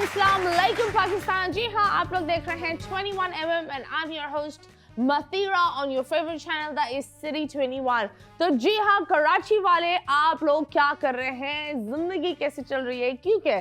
अस्सलाम वालेकुम पाकिस्तान। जी हाँ, आप लोग देख रहे हैं 21mm and I am your host Matira on your favourite channel that is city 21। तो जी हाँ, कराची वाले आप लोग क्या कर रहे हैं, जिंदगी कैसे चल रही है? क्योंकि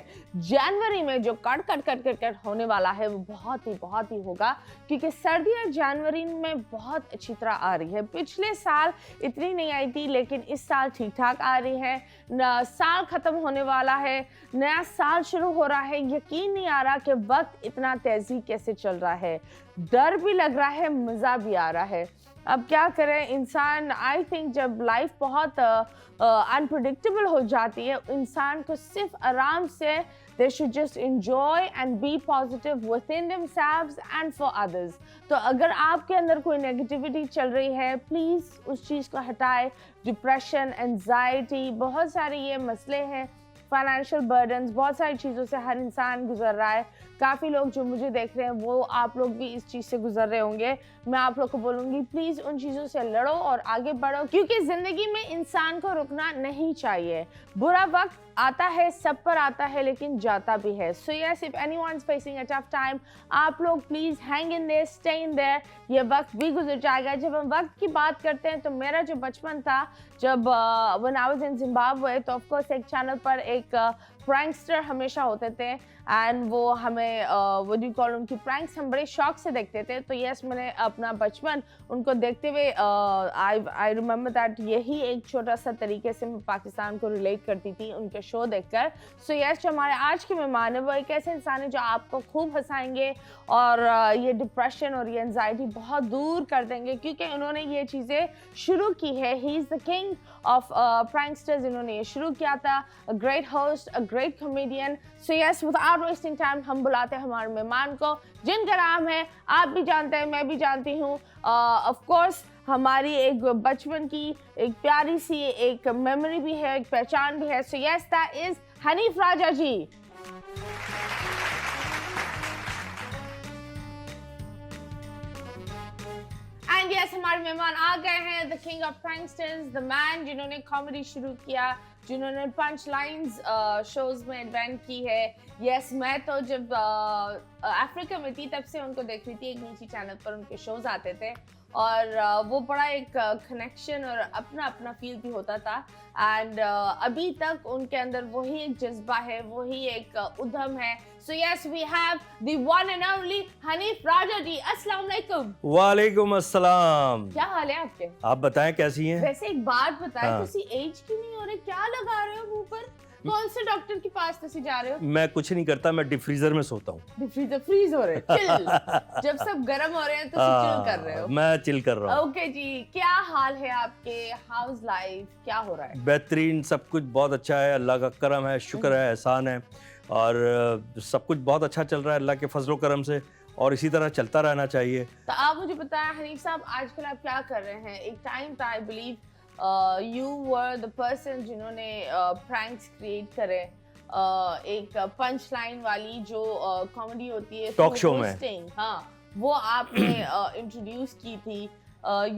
जनवरी में जो कट होने वाला है वो बहुत ही होगा, क्योंकि सर्दियाँ जनवरी में बहुत अच्छी तरह आ रही है। पिछले साल इतनी नहीं आई थी, लेकिन इस साल ठीक ठाक आ रही है। साल खत्म होने वाला है, नया साल शुरू हो रहा है। यकीन नहीं आ रहा कि वक्त इतना तेजी कैसे चल रहा है। डर भी लग रहा है, मज़ा भी आ रहा है। अब क्या करें इंसान, आई थिंक जब लाइफ बहुत अनप्रेडिक्टेबल हो जाती है, इंसान को सिर्फ आराम से they should just enjoy and be positive within themselves and for others। तो अगर आपके अंदर कोई नेगेटिविटी चल रही है, प्लीज़ उस चीज़ को हटाएं। डिप्रेशन, एंजाइटी, बहुत सारे ये मसले हैं, फाइनेंशियल बर्डन्स, बहुत सारी चीज़ों से हर इंसान गुजर रहा है। काफ़ी लोग जो मुझे देख रहे हैं वो आप लोग भी इस चीज़ से गुजर रहे होंगे। मैं आप लोग को बोलूँगी प्लीज़ उन चीज़ों से लड़ो और आगे बढ़ो, क्योंकि ज़िंदगी में इंसान को रुकना नहीं चाहिए। बुरा वक्त आता है, सब पर आता है, लेकिन जाता भी है। So yes, if anyone is facing a tough time, आप लोग please hang in their, stay in their. ये वक्त भी गुजर जाएगा। जब हम वक्त की बात करते हैं तो मेरा जो बचपन था, जब when I was in Zimbabwe, तो ऑफ कोर्स एक चैनल पर एक प्रैंकस्टर हमेशा होते थे एंड वो हमें व्हाट डू यू कॉल, उनकी प्रैंक्स हम बड़े शौक से देखते थे। तो यस, मैंने अपना बचपन उनको देखते हुए आई रिमेंबर दैट यही एक छोटा सा तरीके से मैं पाकिस्तान को रिलेट करती थी उनके शो देखकर। सो यस, जो हमारे आज के मेहमान है वो एक ऐसे इंसान है जो आपको खूब हंसाएंगे और ये डिप्रेशन और ये एंजाइटी बहुत दूर कर देंगे, क्योंकि उन्होंने ये चीज़ें शुरू की है। He is the king of pranksters. इन्होंने ये शुरू किया था। A great host, a great comedian. So yes, without wasting time हम बुलाते हैं हमारे मेहमान को, जिनका नाम है, आप भी जानते हैं, मैं भी जानती हूँ, ऑफ कोर्स हमारी एक बचपन की एक प्यारी सी एक मेमोरी भी है, एक पहचान भी है। So yes, that is Hanif Raja ji. And yes, हमारे मेहमान आ गए हैं, the king of pranksters, the man जिन्होंने कॉमेडी शुरू किया, जिन्होंने पंच लाइन्स शोज में इन्वेंट की है। यस, मैं तो जब अफ्रीका में थी तब से उनको देख रही थी, एक नीचे चैनल पर उनके शोज आते थे और वो बड़ा एक कनेक्शन और अपना अपना फील भी होता था। एंड अभी तक उनके अंदर वही एक जज्बा है, वही एक उद्यम है। So yes, we have the one and only Hanif Raja ji. अस्सलाम वालेकुम। वालेकुम अस्सलाम। क्या हाल है आपके? आप बताएं कैसी हैं? वैसे एक बात बताएं, हाँ। तुसी एज क्यों नहीं हो रहे? क्या लगा रहे हो मुंह पर? कौन से डॉक्टर के पास तुसी जा रहे हो? मैं कुछ नहीं करता, मैं डिफ्रीजर में सोता हूँ। डिफ्रीजर फ्रीज हो रहे, चिल। जब सब गर्म हो रहे हैं तो चिल कर रहे हो। मैं चिल कर रहा हूँ। ओके जी, क्या हाल है आपके? हाउस लाइफ क्या हो रहा है? बेहतरीन, सब कुछ बहुत अच्छा है, अल्लाह का करम है, शुक्र है, एहसान है और सब कुछ बहुत अच्छा चल रहा है अल्लाह के फजलो करम से, और इसी तरह चलता रहना चाहिए। तो आप मुझे बताएं हनीफ साहब, आजकल आप क्या कर रहे हैं? एक टाइम था, I believe you were the person जिन्होंने प्रैंक्स क्रिएट करे, एक पंच लाइन वाली जो कॉमेडी होती है टॉक शो में। हाँ, वो आपने इंट्रोड्यूस की थी।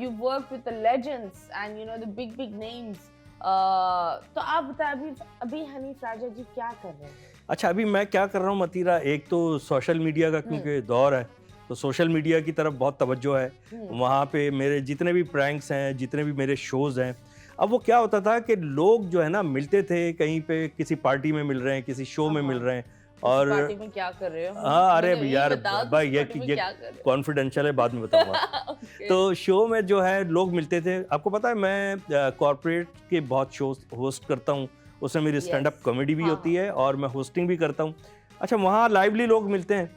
You work with the legends and you know the big names. तो आप बताएं अभी हनीफ राजा जी क्या कर रहे हैं? अच्छा, अभी मैं क्या कर रहा हूँ मतीरा, एक तो सोशल मीडिया का क्योंकि दौर है, तो सोशल मीडिया की तरफ बहुत तवज्जो है। वहाँ पे मेरे जितने भी प्रैंक्स हैं, जितने भी मेरे शोज़ हैं, अब वो क्या होता था कि लोग जो है ना मिलते थे, कहीं पे किसी पार्टी में मिल रहे हैं, किसी शो में मिल रहे हैं, और पार्टी में क्या कर रहे हो? हाँ, अरे यार भाई ये कॉन्फिडेंशियल है, बाद में बताऊंगा। तो शो में जो है लोग मिलते थे। आपको पता है मैं कॉर्पोरेट के बहुत शो होस्ट करता हूँ, उसमें मेरी स्टैंड अप कॉमेडी भी होती है और मैं होस्टिंग भी करता हूँ। अच्छा, वहाँ लाइवली लोग मिलते हैं,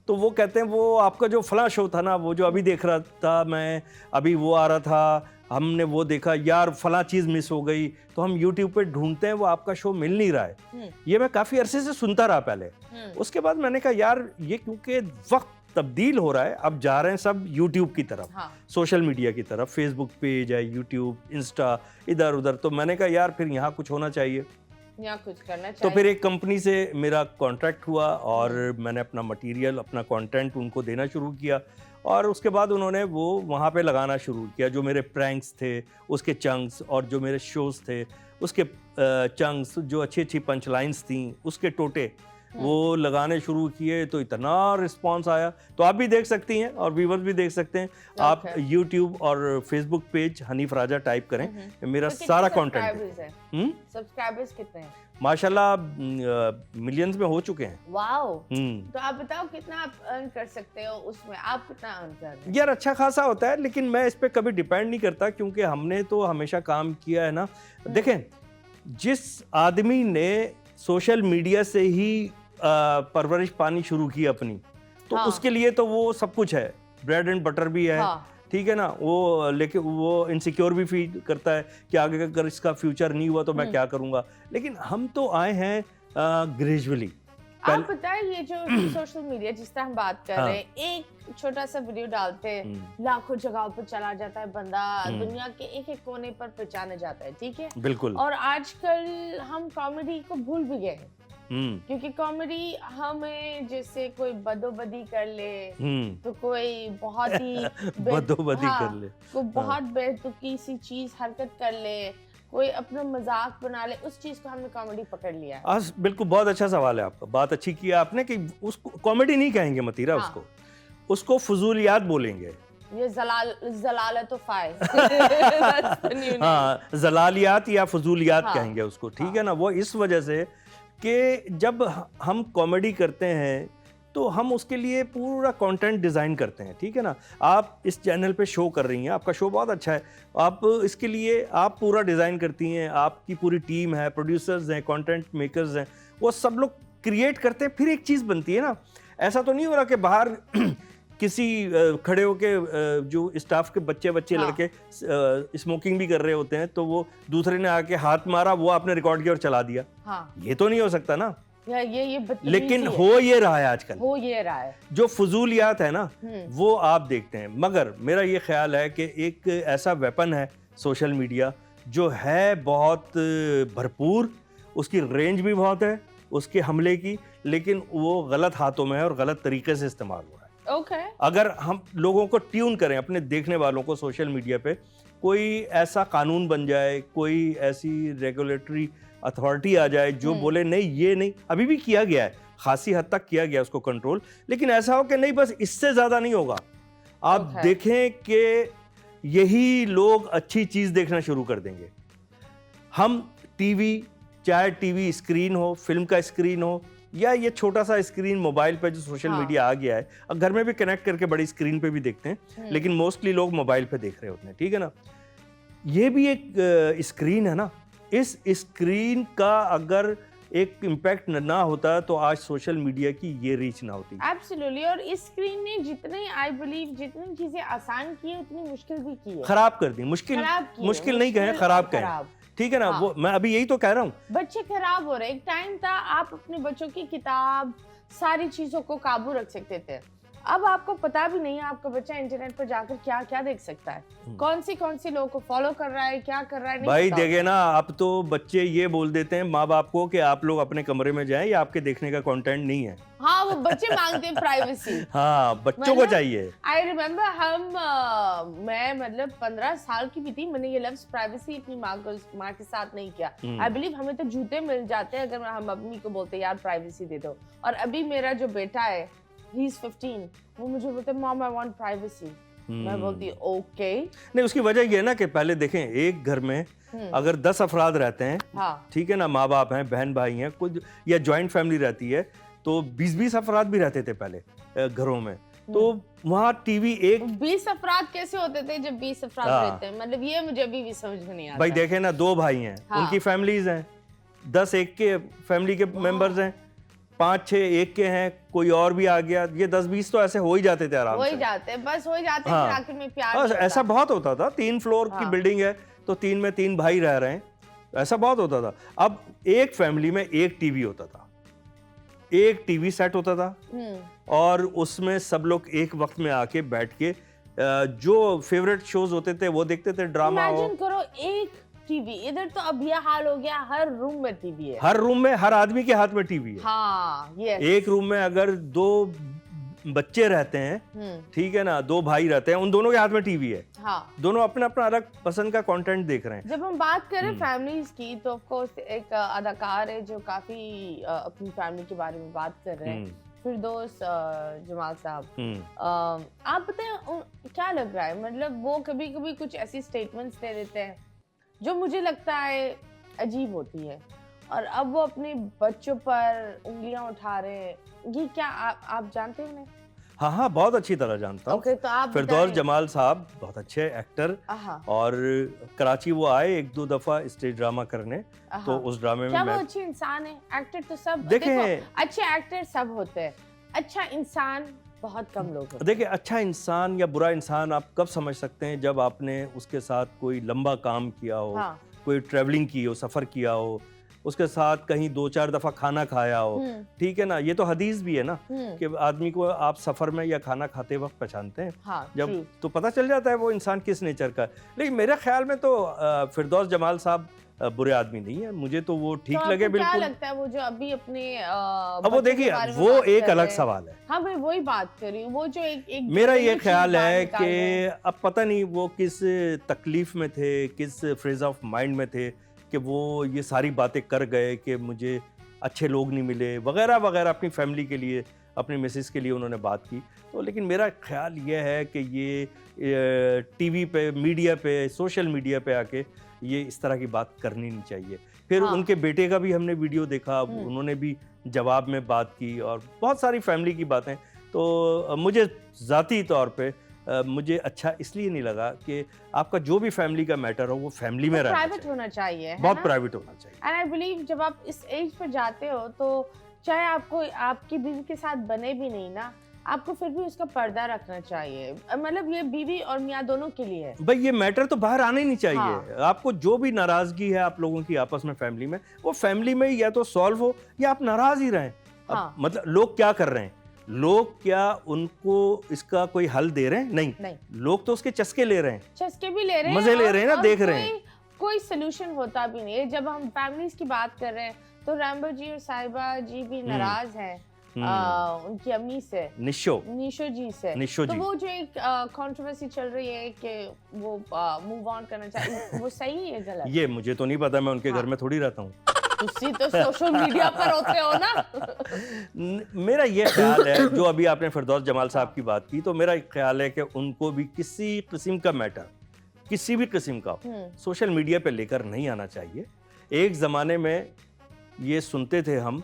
तो वो कहते हैं वो आपका जो फलां शो था ना, वो जो अभी देख रहा था मैं, अभी वो आ रहा था, हमने वो देखा यार, फलां चीज़ मिस हो गई, तो हम YouTube पे ढूंढते हैं, वो आपका शो मिल नहीं रहा है। ये मैं काफ़ी अरसे से सुनता रहा पहले। उसके बाद मैंने कहा यार, ये क्योंकि वक्त तब्दील हो रहा है, अब जा रहे हैं सब YouTube की तरफ, हाँ। सोशल मीडिया की तरफ, फेसबुक पेज है, YouTube, इंस्टा, इधर उधर। तो मैंने कहा यार फिर यहाँ कुछ होना चाहिए, यहाँ कुछ करना चाहिए। तो फिर एक कंपनी से मेरा कॉन्ट्रैक्ट हुआ और मैंने अपना मटेरियल, अपना कंटेंट उनको देना शुरू किया, और उसके बाद उन्होंने वो वहाँ पे लगाना शुरू किया। जो मेरे प्रैंक्स थे उसके चंक्स, और जो मेरे शोज़ थे उसके चंक्स, जो अच्छी अच्छी पंच लाइन्स थी उसके टोटे, वो लगाने शुरू किए तो इतना रिस्पांस आया। तो आप भी देख सकती हैं और व्यूवर्स भी देख सकते हैं। आप YouTube और Facebook पेज हनीफ राजा टाइप करें, मेरा सारा कंटेंट है। सब्सक्राइबर्स कितने हैं? माशाल्लाह मिलियंस में हो चुके हैं। वाओ। तो आप बताओ कितना आप अर्न कर सकते हो उसमें, आप कितना अर्न कर रहे हैं? यार अच्छा खासा होता है, लेकिन मैं इस पे कभी डिपेंड नहीं करता, क्योंकि हमने तो हमेशा काम किया है ना। देखें, जिस आदमी ने सोशल मीडिया से ही परवरिश पानी शुरू की अपनी, तो उसके लिए तो वो सब कुछ है, ब्रेड एंड बटर भी है। ठीक है ना, वो लेकिन वो इनसिक्योर भी फील करता है कि आगे अगर इसका फ्यूचर नहीं हुआ तो मैं क्या करूंगा। लेकिन हम तो आए हैं ग्रेजुअली। आप बताएं, ये जो सोशल मीडिया जिस तरह हम बात कर रहे हैं, एक छोटा सा वीडियो डालते हैं, लाखों जगहों पर चला जाता है बंदा, दुनिया के एक एक कोने पर पहचाना जाता है। ठीक है, बिल्कुल। और आजकल हम कॉमेडी को भूल भी गए हैं, क्योंकि कॉमेडी हमें जैसे कोई बदोबदी कर ले तो कोई बहुत ही बदोबदी कर ले, कोई बहुत बेतुकी सी चीज हरकत कर ले, कोई अपना मजाक बना ले, उस चीज को हमने कॉमेडी पकड़ लिया है। बिल्कुल, बहुत अच्छा सवाल है आपका, बात अच्छी किया आपने कि उसको कॉमेडी नहीं कहेंगे मतीरा, उसको फजूलियात बोलेंगे। ये जलालत हाँ, जलालियात या फजूलियात कहेंगे उसको। ठीक है ना, वो इस वजह से कि जब हम कॉमेडी करते हैं तो हम उसके लिए पूरा कंटेंट डिज़ाइन करते हैं। ठीक है ना, आप इस चैनल पे शो कर रही हैं, आपका शो बहुत अच्छा है, आप इसके लिए आप पूरा डिज़ाइन करती हैं, आपकी पूरी टीम है, प्रोड्यूसर्स हैं, कंटेंट मेकर्स हैं, वो सब लोग क्रिएट करते हैं, फिर एक चीज़ बनती है ना। ऐसा तो नहीं हो रहा कि बाहर किसी खड़े होके जो स्टाफ के बच्चे लड़के स्मोकिंग भी कर रहे होते हैं, तो वो दूसरे ने आके हाथ मारा, वो आपने रिकॉर्ड किया और चला दिया। ये तो नहीं हो सकता ना। ये लेकिन हो ये रहा है आजकल, हो ये रहा है। जो फजूलियात है ना वो आप देखते हैं। मगर मेरा ये ख्याल है कि एक ऐसा वेपन है सोशल मीडिया जो है बहुत भरपूर, उसकी रेंज भी बहुत है उसके हमले की, लेकिन वो गलत हाथों में है और गलत तरीके से इस्तेमाल हो रहा है। अगर हम लोगों को ट्यून करें, अपने देखने वालों को, सोशल मीडिया पे कोई ऐसा कानून बन जाए, कोई ऐसी रेगुलेटरी अथॉरिटी आ जाए जो बोले नहीं ये नहीं, अभी भी किया गया है, खासी हद तक किया गया उसको कंट्रोल, लेकिन ऐसा हो कि नहीं बस इससे ज्यादा नहीं होगा। आप देखें कि यही लोग अच्छी चीज देखना शुरू कर देंगे। हम टीवी, चाहे टीवी स्क्रीन हो, फिल्म का स्क्रीन हो, या ये छोटा सा स्क्रीन मोबाइल पे जो सोशल मीडिया आ गया है, अब घर में भी कनेक्ट करके बड़ी स्क्रीन पे भी देखते हैं, लेकिन मोस्टली लोग मोबाइल पे देख रहे होते हैं। ठीक है ना, ये भी एक स्क्रीन है ना। इस स्क्रीन का अगर एक इम्पैक्ट ना होता तो आज सोशल मीडिया की ये रीच ना होती। एब्सोल्युटली। और इस स्क्रीन ने जितनी, आई बिलीव, जितनी चीजें आसान की है उतनी मुश्किल भी की है, खराब कर दी। मुश्किल नहीं कहें, खराब कहें। ठीक है ना, वो मैं अभी यही तो कह रहा हूँ, बच्चे खराब हो रहे। एक टाइम था आप अपने बच्चों की किताब, सारी चीजों को काबू रख सकते थे, अब आपको पता भी नहीं है आपका बच्चा इंटरनेट पर जाकर क्या क्या देख सकता है, कौन सी लोगों को फॉलो कर रहा है, क्या कर रहा है। भाई देखे ना, अब तो बच्चे ये बोल देते हैं माँ बाप को कि आप लोग अपने कमरे में जाएं, ये आपके देखने का कंटेंट नहीं है। हाँ, वो बच्चे मांगते हैं प्राइवेसी। हाँ, बच्चों को चाहिए। आई रिमेम्बर मैं मतलब 15 साल की भी थी, मैंने ये लफ्ज प्राइवेसी अपनी माँ के साथ नहीं किया। आई बिलीव हमें तो जूते मिल जाते हैं अगर हम मम्मी को बोलते यार प्राइवेसी दे दो। और अभी मेरा जो बेटा है, he is 15, वो मुझे बोलते मॉम आई वांट प्राइवेसी। मैं बोलती ओके। नहीं, उसकी वजह ये है ना कि पहले देखें, एक घर में अगर 10 अफराद रहते हैं, ठीक है ना, माँ बाप हैं, बहन भाई हैं, कुछ या जॉइंट फैमिली रहती है, तो 20-20 अफराद भी रहते थे पहले घरों में। तो वहाँ टीवी एक 20 अफराद कैसे होते थे जब 20 अफराद रहते हैं, मतलब ये मुझे अभी भी समझ में नहीं आता। भाई देखे ना, 2 भाई हैं, उनकी फैमिलीज हैं, 10 एक के फैमिली के मेंबर्स हैं, 5-6 एक के हैं, कोई और भी आ गया, ये 10-20 तो ऐसे हो ही जाते थे आराम से। हो ही जाते, बस हो ही जाते। हाँ। आखिर में प्यार ऐसा बहुत होता था। 3 फ्लोर की बिल्डिंग है तो 3 में 3 भाई रह रहे हैं, ऐसा बहुत होता था। अब एक फैमिली में एक टीवी होता था, एक टीवी सेट होता था, और उसमें सब लोग एक वक्त में आके बैठ के जो फेवरेट शोज होते थे वो देखते थे। ड्रामा हो, इमेजिन करो एक टीवी, इधर तो अब ये हाल हो गया, हर रूम में टीवी है, हर रूम में, हर आदमी के हाथ में टीवी है। हाँ, yes. एक रूम में अगर 2 बच्चे रहते हैं, ठीक है ना, 2 भाई रहते हैं, उन दोनों के हाथ में टीवी है। हाँ, दोनों अपना अपना अलग पसंद का कंटेंट देख रहे हैं। जब हम बात करें फैमिलीज की तो ऑफ कोर्स एक अदाकार है जो काफी अपनी फैमिली के बारे में बात कर रहे हैं, फिरदौस जमाल साहब। आप बताएं क्या लग रहा है, मतलब वो कभी कभी कुछ ऐसी स्टेटमेंट्स दे देते हैं जो मुझे लगता है अजीब होती है, और अब वो अपने बच्चों पर उंगलियां उठा रहे हैं, ये क्या आप जानते हैं उन्हें? हाँ हाँ, बहुत अच्छी तरह जानता हूँ। तो आप फिरदौस जमाल साहब बहुत अच्छे एक्टर, और कराची वो आए 1-2 दफा स्टेज ड्रामा करने, तो उस ड्रामे में क्या वो अच्छे इंसान है? एक्टर तो सब देखिए, अच्छे एक्टर सब होते हैं, अच्छा इंसान बहुत कम लोग होते हैं। देखिए, अच्छा इंसान या बुरा इंसान आप कब समझ सकते हैं? जब आपने उसके साथ कोई लंबा काम किया हो, कोई ट्रैवलिंग की हो, सफर किया हो, उसके साथ कहीं 2-4 दफा खाना खाया हो, ठीक है ना? ये तो हदीस भी है ना कि आदमी को आप सफर में या खाना खाते वक्त पहचानते हैं, जब तो पता चल जाता है वो इंसान किस नेचर का है। लेकिन मेरे ख्याल में तो फिरदौस जमाल साहब बुरे आदमी नहीं है, मुझे तो वो ठीक लगे बिल्कुल। क्या लगता है वो जो अभी अपने अब वो देखिए, वो एक अलग सवाल है। हाँ, मैं वही बात कर रही हूँ, वो जो एक मेरा ये ख्याल है कि अब पता नहीं वो किस तकलीफ में थे, किस फ्रेज ऑफ माइंड में थे कि वो ये सारी बातें कर गए कि मुझे अच्छे लोग नहीं मिले वगैरह वगैरह। अपनी फैमिली के लिए, अपने मिसेस के लिए उन्होंने बात की। तो लेकिन मेरा ख्याल ये है कि ये टीवी पे, मीडिया पे, सोशल मीडिया पे आके ये इस तरह की बात करनी नहीं चाहिए। फिर उनके बेटे का भी हमने वीडियो देखा, उन्होंने भी जवाब में बात की, और बहुत सारी फैमिली की बातें। तो मुझे ज़ाती तौर पे मुझे अच्छा इसलिए नहीं लगा कि आपका जो भी फैमिली का मैटर हो वो फैमिली में प्राइवेट होना चाहिए, बहुत प्राइवेट होना चाहिए। एंड आई बिलीव जब आप इस एज पर जाते हो तो चाहे आपको आपकी बीवी के साथ बने भी नहीं ना, आपको फिर भी उसका पर्दा रखना चाहिए। मतलब ये बीवी और मियाँ दोनों के लिए है भाई, ये मैटर तो बाहर आना ही नहीं चाहिए। आपको जो भी नाराजगी है आप लोगों की आपस में फैमिली में, वो फैमिली में या तो सॉल्व हो या आप नाराज ही रहें। मतलब लोग क्या कर रहे हैं, लोग क्या उनको इसका कोई हल दे रहे हैं? नहीं। लोग तो उसके चस्के ले रहे हैं, चस्के भी ले रहे हैं, मजे ले रहे हैं ना, देख रहे हैं। कोई सोल्यूशन होता भी नहीं है। जब हम फैमिलीज की बात कर रहे हैं तो रैम्बो जी और साहिबा जी भी नाराज हैं उनकी अम्मी से, निशो जी से। तो वो जो एक कंट्रोवर्सी चल रही है कि वो मूव ऑन करना चाहिए, वो सही है गलत? ये मुझे तो नहीं पता, मैं उनके घर में थोड़ी रहता हूँ। तुसी तो सोशल मीडिया पर होते हो ना। मेरा ये ख्याल है, जो अभी आपने फिरदौस जमाल साहब की बात की, तो मेरा ख्याल है कि उनको भी किसी किस्म का मैटर, किसी भी किस्म का सोशल मीडिया पे लेकर नहीं आना चाहिए। एक ज़माने में ये सुनते थे हम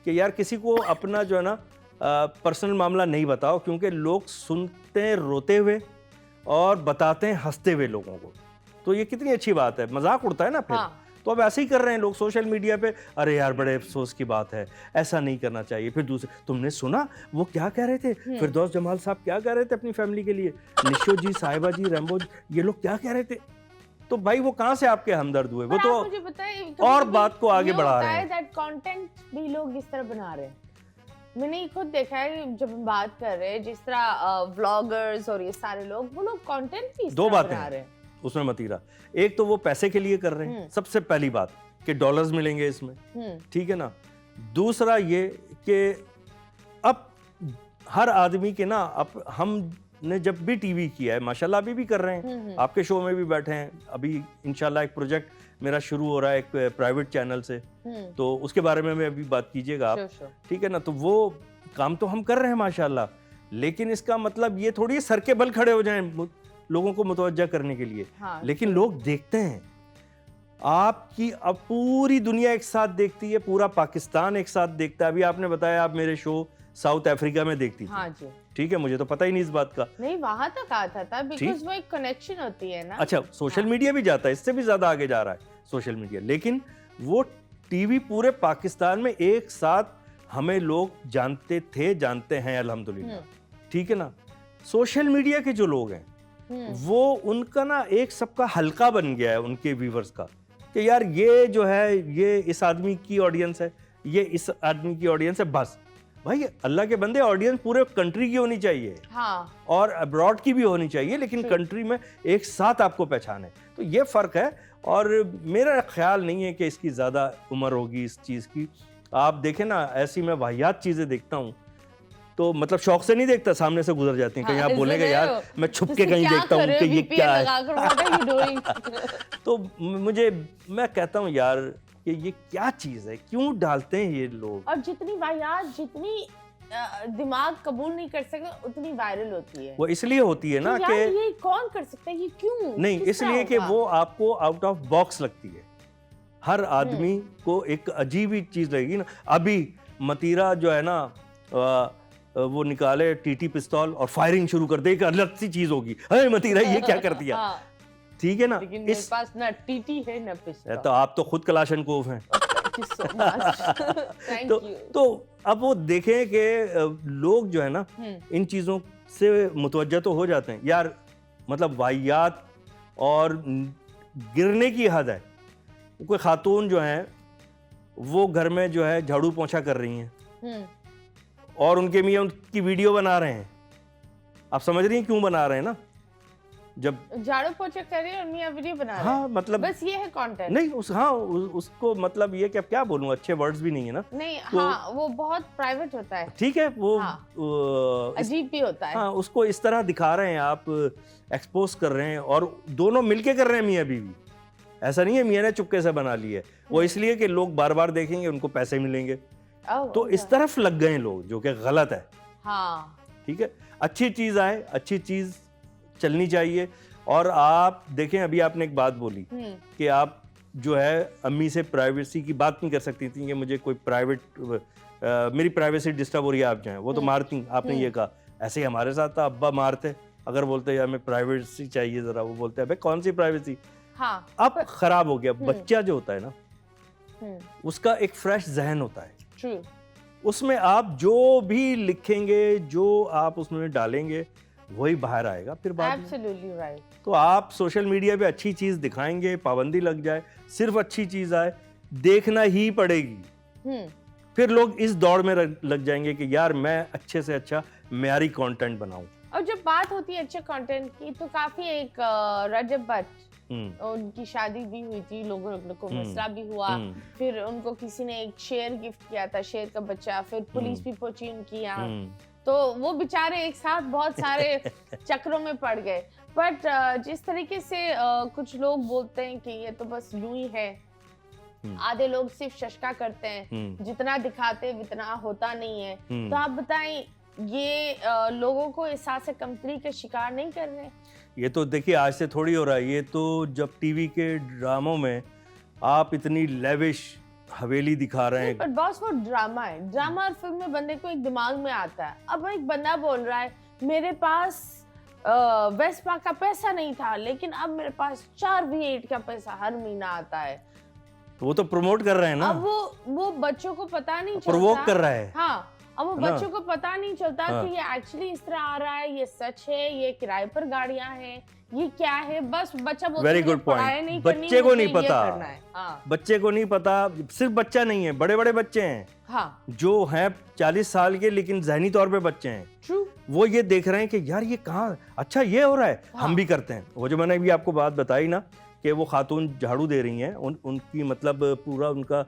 कि यार किसी को अपना जो है ना पर्सनल मामला नहीं बताओ, क्योंकि लोग सुनते हैं रोते हुए और बताते हैं हंसते हुए लोगों को। तो ये कितनी अच्छी बात है, मजाक उड़ता है ना फिर। तो अब ऐसे ही कर रहे हैं लोग सोशल मीडिया पे, अरे यार बड़े अफसोस की बात है, ऐसा नहीं करना चाहिए। फिर दूसरे, तुमने सुना वो क्या कह रहे थे, फिरदौस जमाल साहब क्या कह रहे थे अपनी फैमिली के लिए, निशो जी, साहिबा जी, रैम्बो जी, ये लोग क्या कह रहे थे? तो भाई वो कहाँ से आपके हमदर्द हुए? वो तो मुझे बताइए, और बात को आगे बढ़ा रहे हैं। दैट कंटेंट भी लोग इस तरह बना रहे हैं। मैंने खुद देखा है, जब हम बात कर रहे हैं जिस तरह व्लॉगर्स और ये सारे लोग, वो लोग कंटेंट भी दो बातें बना रहे हैं उसमें मतीरा। एक तो वो पैसे के लिए कर रहे हैं, सबसे पहली बात कि डॉलर्स मिलेंगे इसमें, ठीक है ना। दूसरा ये कि अब हर आदमी के ना, अब हमने जब भी टीवी किया है, माशाल्लाह अभी भी कर रहे हैं, आपके शो में भी बैठे हैं, अभी इंशाल्लाह एक प्रोजेक्ट मेरा शुरू हो रहा है एक प्राइवेट चैनल से, तो उसके बारे में अभी बात कीजिएगा आप, ठीक है ना। तो वो काम तो हम कर रहे हैं माशाल्लाह, लेकिन इसका मतलब ये थोड़ी सर के बल खड़े हो जाएं लोगों को मुतवज्जा करने के लिए। लेकिन लोग देखते हैं आपकी, अब पूरी दुनिया एक साथ देखती है, पूरा पाकिस्तान एक साथ देखता है। अभी आपने बताया आप मेरे शो साउथ अफ्रीका में देखती थी। हाँ जी। ठीक है, मुझे तो पता ही नहीं इस बात का। नहीं, वहां तक आता था, बिकॉज़ वो एक कनेक्शन होती है ना। अच्छा, सोशल मीडिया भी जाता है, इससे भी ज्यादा आगे जा रहा है सोशल मीडिया, लेकिन वो टीवी पूरे पाकिस्तान में एक साथ हमें लोग जानते थे, जानते हैं अल्हम्दुलिल्लाह, ठीक है ना। सोशल मीडिया के जो लोग हैं वो उनका ना एक सबका हल्का बन गया है, उनके व्यूवर्स का, कि यार ये जो है ये इस आदमी की ऑडियंस है, ये इस आदमी की ऑडियंस है। बस भाई अल्लाह के बंदे, ऑडियंस पूरे कंट्री की होनी चाहिए, और अब्रॉड की भी होनी चाहिए, लेकिन कंट्री में एक साथ आपको पहचान है। तो ये फ़र्क है, और मेरा ख्याल नहीं है कि इसकी ज़्यादा उम्र होगी इस चीज़ की। आप देखें ना, ऐसी मैं वाहियात चीज़ें देखता हूँ तो मतलब शौक से नहीं देखता, सामने से गुजर जाती हैं। कहीं आप बोलेंगे यार मैं छुप के कहीं देखता हूँ कि ये क्या है। तो मैं कहता हूँ यार कि ये क्या चीज है, क्यों डालते हैं ये लोग। और जितनी वाहियात, जितनी दिमाग कबूल नहीं कर सकता उतनी वायरल होती है। वो इसलिए होती है ना कि ये कौन कर सकता है, ये क्यों नहीं, इसलिए कि वो आपको आउट ऑफ बॉक्स लगती है। हर आदमी को एक अजीब ही चीज लगेगी ना। अभी मतीरा जो है ना वो निकाले टीटी पिस्तौल और फायरिंग शुरू कर दे, एक अलग सी चीज होगी, अरे मतीरा ये क्या कर दिया। ठीक है ना, लेकिन मेरे पास ना टीटी है ना पिस्तौल। तो आप तो खुद कलाशनकोव हैं। तो अब वो देखें कि लोग जो है ना इन चीजों से मुतवज्जा तो हो जाते हैं यार। मतलब वाहियात और गिरने की हद है। कोई खातून जो है वो घर में जो है झाड़ू पोंछा कर रही हैं और उनके मियां उनकी वीडियो बना रहे हैं। आप समझ रही हैं क्यों बना रहे हैं ना, जब झाड़ू पोछा कर रही है और मियां वीडियो बना रहे हैं। हाँ मतलब बस ये है कंटेंट। नहीं उसको मतलब ये कि अब क्या बोलूं, अच्छे वर्ड्स भी नहीं है ना। नहीं तो, हाँ वो बहुत प्राइवेट होता है। ठीक है वो अजीब भी होता है। हाँ उसको इस तरह दिखा रहे हैं, आप एक्सपोज कर रहे हैं और दोनों मिलके कर रहे हैं मियां बीवी। ऐसा नहीं है मियां ने चुपके से बना ली है, वो इसलिए कि लोग बार बार देखेंगे, उनको पैसे मिलेंगे। तो इस तरफ लग गए लोग, जो कि गलत है। हाँ ठीक है, अच्छी चीज आए, अच्छी चीज चलनी चाहिए। और आप देखें, अभी आपने एक बात बोली कि आप जो है अम्मी से प्राइवेसी की बात नहीं कर सकती थी कि मुझे कोई मेरी प्राइवेसी डिस्टर्ब हो रही है, आप जो है वो तो मारती। आपने ये कहा, ऐसे ही हमारे साथ था, अब्बा मारते, अगर बोलते यार मैं प्राइवेसी चाहिए जरा, वो बोलते हैं कौन सी प्राइवेसी। हाँ अब खराब हो गया। बच्चा जो होता है ना उसका एक फ्रेश जहन होता है। True. उसमें आप जो भी लिखेंगे, जो आप उसमें डालेंगे, वही बाहर आएगा फिर बाद Absolutely right. तो आप सोशल मीडिया पे अच्छी चीज दिखाएंगे, पाबंदी लग जाए, सिर्फ अच्छी चीज आए, देखना ही पड़ेगी। फिर लोग इस दौड़ में लग जाएंगे कि यार मैं अच्छे से अच्छा म्यारी कंटेंट बनाऊं। और जब बात होती है अच्छे कंटेंट की, तो काफी एक रजब भट्ट, उनकी शादी भी हुई थी, लोगों को मसला भी हुआ, फिर उनको किसी ने एक शेर गिफ्ट किया था, शेर का बच्चा, फिर पुलिस भी पहुंची उनकी यहाँ, तो वो बेचारे एक साथ बहुत सारे चक्रों में पड़ गए। बट जिस तरीके से कुछ लोग बोलते हैं कि ये तो बस यूं ही है, आधे लोग सिर्फ शशका करते हैं, जितना दिखाते उतना होता नहीं है। तो आप बताएं, ये लोगों को एहसास कमतरी का शिकार नहीं कर रहे? ये तो देखिए आज से थोड़ी हो रहा है, ये तो जब टीवी के ड्रामों में आप इतनी लेविश हवेली दिखा रहे हैं। पर बॉस वो ड्रामा है, ड्रामा और फिल्म में बंदे को एक दिमाग में आता है। अब एक बंदा बोल रहा है मेरे पास वेस्पा का पैसा नहीं था, लेकिन अब मेरे पास 4 V8 का पैसा हर महीना आता है। तो वो तो प्रमोट कर रहे हैं ना। अब वो बच्चों को पता नहीं चलता, प्रोवोक कर रहा है। हाँ, अब वो बच्चों को पता नहीं चलता कि ये एक्चुअली इस तरह आ रहा है, ये सच है, ये किराए पर गाड़ियां हैं, ये क्या है। बस बच्चा वेरी गुड पॉइंट। बच्चे को नहीं पता, बच्चे को नहीं पता। सिर्फ बच्चा नहीं है, बड़े बड़े बच्चे हैं हाँ, जो हैं 40 साल के, लेकिन जहनी तौर पे बच्चे हैं। True. वो ये देख रहे हैं कि यार ये कहाँ, अच्छा ये हो रहा है, हम भी करते हैं। वो जो मैंने भी आपको बात बताई ना कि वो खातून झाड़ू दे रही हैं, उनकी मतलब पूरा उनका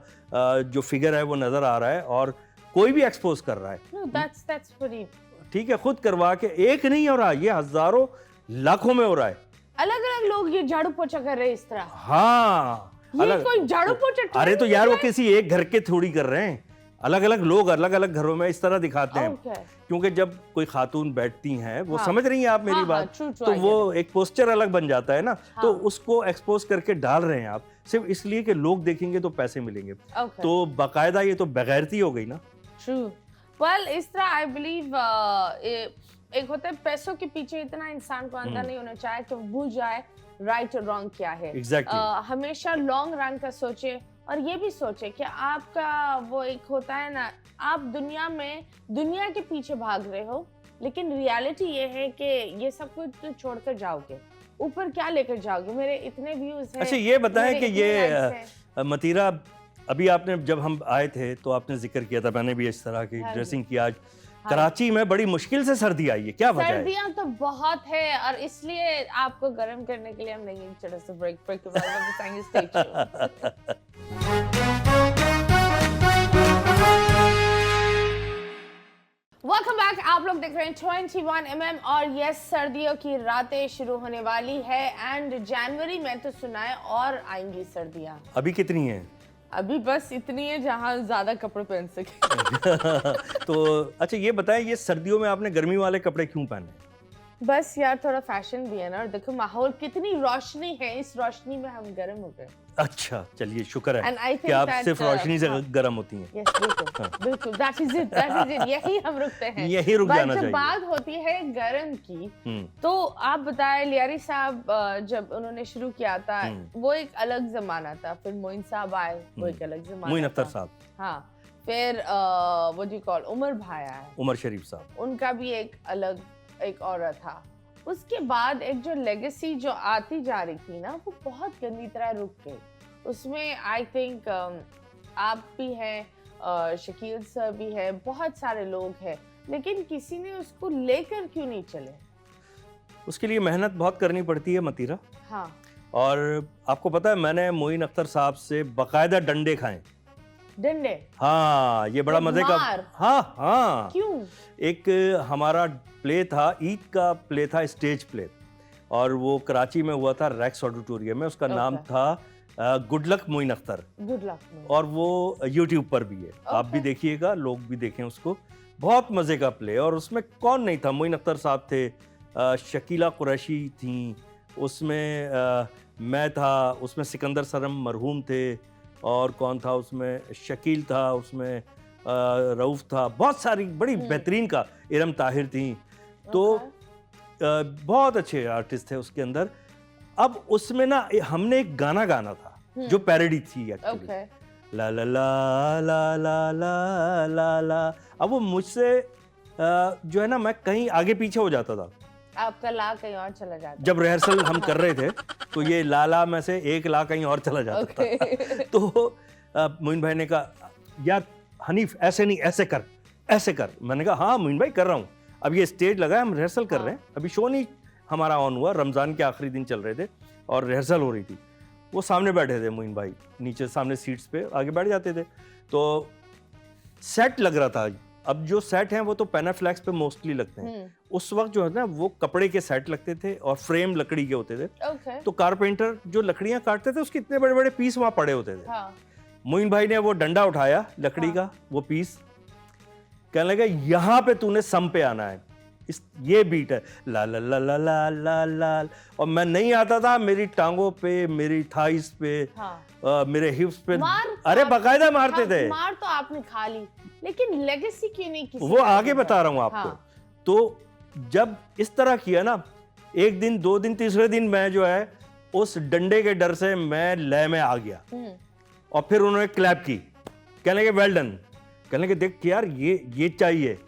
जो फिगर है वो नजर आ रहा है और कोई भी एक्सपोज कर रहा है। No, that's pretty. ठीक है, खुद करवा के, एक नहीं हो रहा, ये हजारों लाखों में हो रहा है। अलग अलग लोग ये झाड़ू पोछा कर रहे हैं इस तरह। हाँ, ये कोई झाड़ू पोछा, अरे तो यार वो किसी एक घर के थोड़ी कर रहे हैं, अलग अलग लोग अलग अलग घरों में इस तरह दिखाते हैं। क्योंकि जब कोई खातून बैठती हैं, वो समझ रही हैं आप मेरी बात, तो वो एक पोस्टर अलग बन जाता है ना, तो उसको एक्सपोज करके डाल रहे हैं आप, सिर्फ इसलिए कि लोग देखेंगे तो पैसे मिलेंगे। तो बाकायदा ये तो बेगैरती हो गई ना। True. Well, इस तरह आई बिलीव एक होता है पैसों के पीछे इतना इंसान को अंदर नहीं होना चाहिए कि वो भूल जाए राइट और रॉन्ग क्या है। Exactly. हमेशा लॉन्ग रन का सोचे और ये भी सोचे कि आपका वो एक होता है ना, आप दुनिया के पीछे भाग रहे हो, लेकिन रियलिटी ये है कि ये सब कुछ छोड़कर जाओगे, ऊपर क्या लेकर जाओगे? मेरे इतने व्यूज हैं। अच्छा ये बताएं कि ये मतीरा, अभी आपने जब हम आए थे तो आपने जिक्र किया था, मैंने भी इस तरह की ड्रेसिंग की। आज कराची में बड़ी मुश्किल से सर्दी आई है, क्या वजह है? सर्दियां तो बहुत है और इसलिए आपको गर्म करने के लिए हम लेंगे छोटा सा ब्रेक के बाद वापस आएंगे। Stay tuned. Welcome back. आप लोग देख रहे हैं 21 और ये सर्दियों की रातें शुरू होने वाली है एंड जनवरी में तो सुना है और आएंगी सर्दियां। अभी कितनी है? अभी बस इतनी है जहाँ ज्यादा कपड़े पहन सके। तो अच्छा ये बताएं, ये सर्दियों में आपने गर्मी वाले कपड़े क्यों पहने? बस यार थोड़ा फैशन भी है ना, और देखो माहौल कितनी रोशनी है, इस रोशनी में हम गर्म हो गए। अच्छा चलिए शुक्र है And I think कि आप that, सिर्फ रोशनी से हाँ। गर्म होती हैं। Yes, बिल्कुल बिल्कुल, that is it, यही हम रुकते हैं, यही रुक जाना जब चाहिए। बात होती है गर्म की, तो आप बताएं लियारी साहब जब उन्होंने शुरू किया था वो एक अलग जमाना था, फिर मोइन साहब आए वो एक अलग जमाना, मोइन अख्तर साहब, हाँ, फिर वो जी कॉल उमर भाई आए, उमर शरीफ साहब, उनका भी एक अलग एक औरत था। उसके बाद एक जो लेगेसी जो आती जा रही थी ना, वो बहुत गंदी तरह रुक गई। उसमें आई थिंक आप भी हैं, शकील सर भी है, बहुत सारे लोग हैं, लेकिन किसी ने उसको लेकर क्यों नहीं चले? उसके लिए मेहनत बहुत करनी पड़ती है मतीरा। हाँ। और आपको पता है मैंने मोइन अख्तर साहब से बकायदा डंडे खाए। डंडे? हाँ, ये बड़ा मजे का। हाँ हाँ। क्यों? एक हमारा प्ले था, ईद का प्ले था, स्टेज प्ले, और वो कराची में हुआ था रैक्स ऑडिटोरियम में। उसका नाम था good luck Moin Akhtar. Good luck. और वो यूट्यूब पर भी है, आप भी देखिएगा, लोग भी देखें उसको। बहुत मजे का प्ले, और उसमें कौन नहीं था? मोइन अख्तर साहब थे, शकीला कुरैशी थी उसमें, मैं था उसमें, सिकंदर सरम मरहूम थे, और कौन था उसमें? शकील था उसमें, रऊफ था, बहुत सारी बड़ी बेहतरीन का, इरम ताहिर थी। तो बहुत अच्छे आर्टिस्ट थे उसके अंदर। अब उसमें ना हमने एक गाना गाना था जो पैरोडी थी एक्चुअली, ला ला ला ला ला ला ला ला। अब वो मुझसे जो है ना, मैं कहीं आगे पीछे हो जाता था, आपका ला कहीं और चला जाता। जब रिहर्सल हम कर रहे थे तो ये लाला में से एक ला कहीं और चला जाता था। तो मोइन भाई ने कहा, यार हनीफ ऐसे नहीं, ऐसे कर, ऐसे कर। मैंने कहा हाँ मोइन भाई कर रहा हूँ, अब ये स्टेज लगा है, हम रिहर्सल कर रहे हैं, अभी शो नहीं हमारा ऑन हुआ, रमज़ान के आखिरी दिन चल रहे थे और रिहर्सल हो रही थी। वो सामने बैठे थे मोइन भाई, नीचे सामने सीट्स पे आगे बैठ जाते थे, तो सेट लग रहा था। अब जो सेट हैं वो तो पेनाफ्लेक्स पे मोस्टली लगते हैं, उस वक्त जो है ना वो कपड़े के सेट लगते थे और फ्रेम लकड़ी के होते थे। तो कारपेंटर जो लकड़ियां काटते थे उसके इतने बड़े बड़े पीस वहां पड़े होते थे। मोइन भाई ने वो डंडा उठाया लकड़ी का, वो पीस, कहने लगे यहाँ पे तूने सम पे आना है, ये बीट है, ला ला ला ला ला ला ला। और मैं नहीं आता था, मेरी टांगों पे, मेरी थाइस पे, मेरे हिप्स पे, अरे बकायदा मारते थे। मार तो आपने खा ली, लेकिन लेगेसी क्यों नहीं? किसी वो आगे बता रहा हूँ आपको। तो जब इस तरह किया ना, एक दिन, दो दिन, तीसरे दिन मैं जो है उस डंडे के डर से मैं लय में आ गया, और फिर उन्होंने क्लैप की, कहने लगे वेल डन, कहने लगे देख यार ये चाहिए।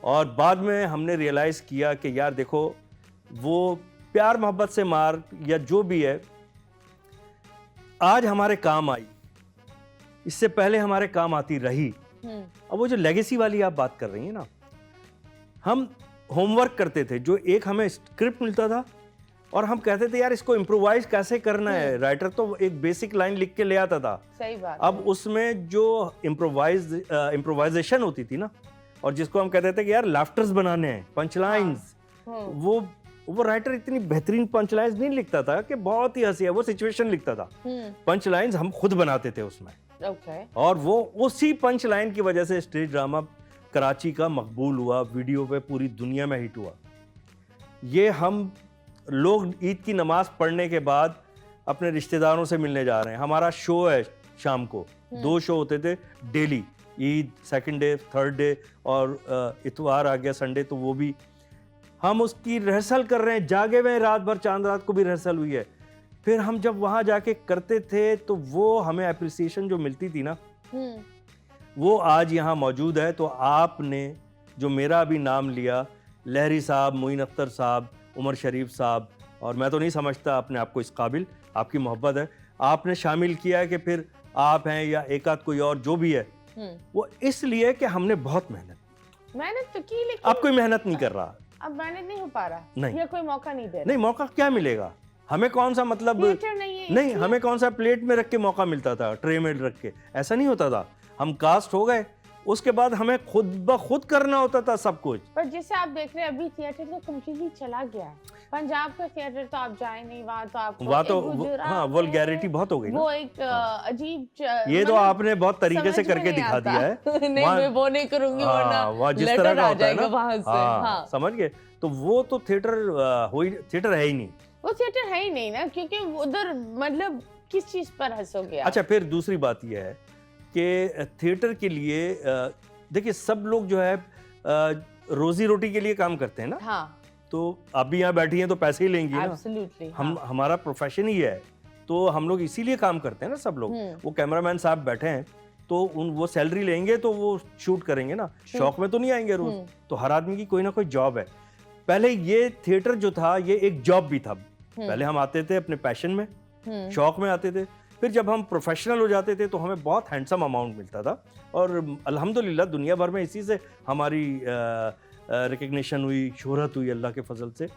और बाद में हमने रियलाइज किया कि यार देखो, वो प्यार मोहब्बत से मार या जो भी है आज हमारे काम आई, इससे पहले हमारे काम आती रही। अब वो जो लेगेसी वाली आप बात कर रही हैं ना, हम होमवर्क करते थे, जो एक हमें स्क्रिप्ट मिलता था और हम कहते थे यार इसको इम्प्रोवाइज कैसे करना है। राइटर तो एक बेसिक लाइन लिख के ले आता था, सही बात। अब उसमें जो इम्प्रोवाइजेशन होती थी ना, और जिसको हम कहते थे कि यार लाफ्टर्स बनाने हैं, पंच लाइन्स, वो राइटर इतनी बेहतरीन पंच लाइन्स नहीं लिखता था कि बहुत ही हंसी है, वो सिचुएशन लिखता था। पंच लाइन्स हम खुद बनाते थे उसमें। और वो उसी पंच लाइन की वजह से स्टेज ड्रामा कराची का मकबूल हुआ, वीडियो पे पूरी दुनिया में हिट हुआ। ये हम लोग ईद की नमाज पढ़ने के बाद अपने रिश्तेदारों से मिलने जा रहे हैं, हमारा शो है शाम को, 2 शो होते थे daily, Eid second day, third day, और इतवार आ गया संडे, तो वो भी हम उसकी रिहर्सल कर रहे हैं, जागे हुए रात भर, चांद रात को भी रिहर्सल हुई है। फिर हम जब वहाँ जाके करते थे तो वो हमें अप्रिसिएशन जो मिलती थी ना, वो आज यहाँ मौजूद है। तो आपने जो मेरा अभी नाम लिया, लहरी साहब, मोइन अख्तर साहब, उमर शरीफ साहब, और मैं तो नहीं समझता अपने आप को इस काबिल, आपकी मोहब्बत है, आपने शामिल किया है कि फिर आप हैं या एक आध कोई और जो भी है, वो इसलिए कि हमने बहुत मेहनत तो की, लेकिन अब कोई मेहनत नहीं कर रहा, अब मेहनत नहीं हो पा रहा, नहीं, या कोई मौका नहीं दे रहा। नहीं, मौका क्या मिलेगा हमें? कौन सा मतलब नहीं, हमें कौन सा प्लेट में रख के मौका मिलता था, ट्रे में रख के? ऐसा नहीं होता था। हम कास्ट हो गए, उसके बाद हमें खुद ब खुद करना होता था सब कुछ। पर जैसे आप देख रहे हैं अभी थिएटर तो कम्प्लीटली चला गया है। पंजाब का थिएटर तो आप जाए नहीं, वहाँ तो आपको वहाँ तो हाँ वल्गैरिटी बहुत हो गई ना। वो एक अजीब ये तो आपने बहुत तरीके से करके दिखा दिया है। नहीं मैं वो नहीं करूंगी वरना वहाँ जिस तरह का होता है ना वहाँ से। हाँ समझ गए। तो वो तो थिएटर है ही नहीं, वो थिएटर है ही नहीं ना, क्योंकि उधर मतलब किस चीज पर हंसोगे आप? अच्छा फिर दूसरी बात यह है कि थिएटर के लिए देखिए सब लोग जो है रोजी रोटी के लिए काम करते हैं ना। हाँ। तो आप भी यहाँ बैठी हैं तो पैसे ही लेंगी ना। Absolutely, हमारा प्रोफेशन ही है, तो हम लोग इसीलिए काम करते हैं ना सब लोग। वो कैमरामैन साहब बैठे हैं तो वो सैलरी लेंगे तो वो शूट करेंगे ना, शौक में तो नहीं आएंगे रोज। तो हर आदमी की कोई ना कोई जॉब है। पहले ये थिएटर जो था ये एक जॉब भी था। पहले हम आते थे अपने पैशन में, शौक में आते थे, फिर जब हम प्रोफेशनल हो जाते थे तो हमें बहुत हैंडसम अमाउंट मिलता था और अल्हम्दुलिल्लाह दुनिया भर में इसी से हमारी रिकग्निशन हुई, शोहरत हुई अल्लाह के फजल से।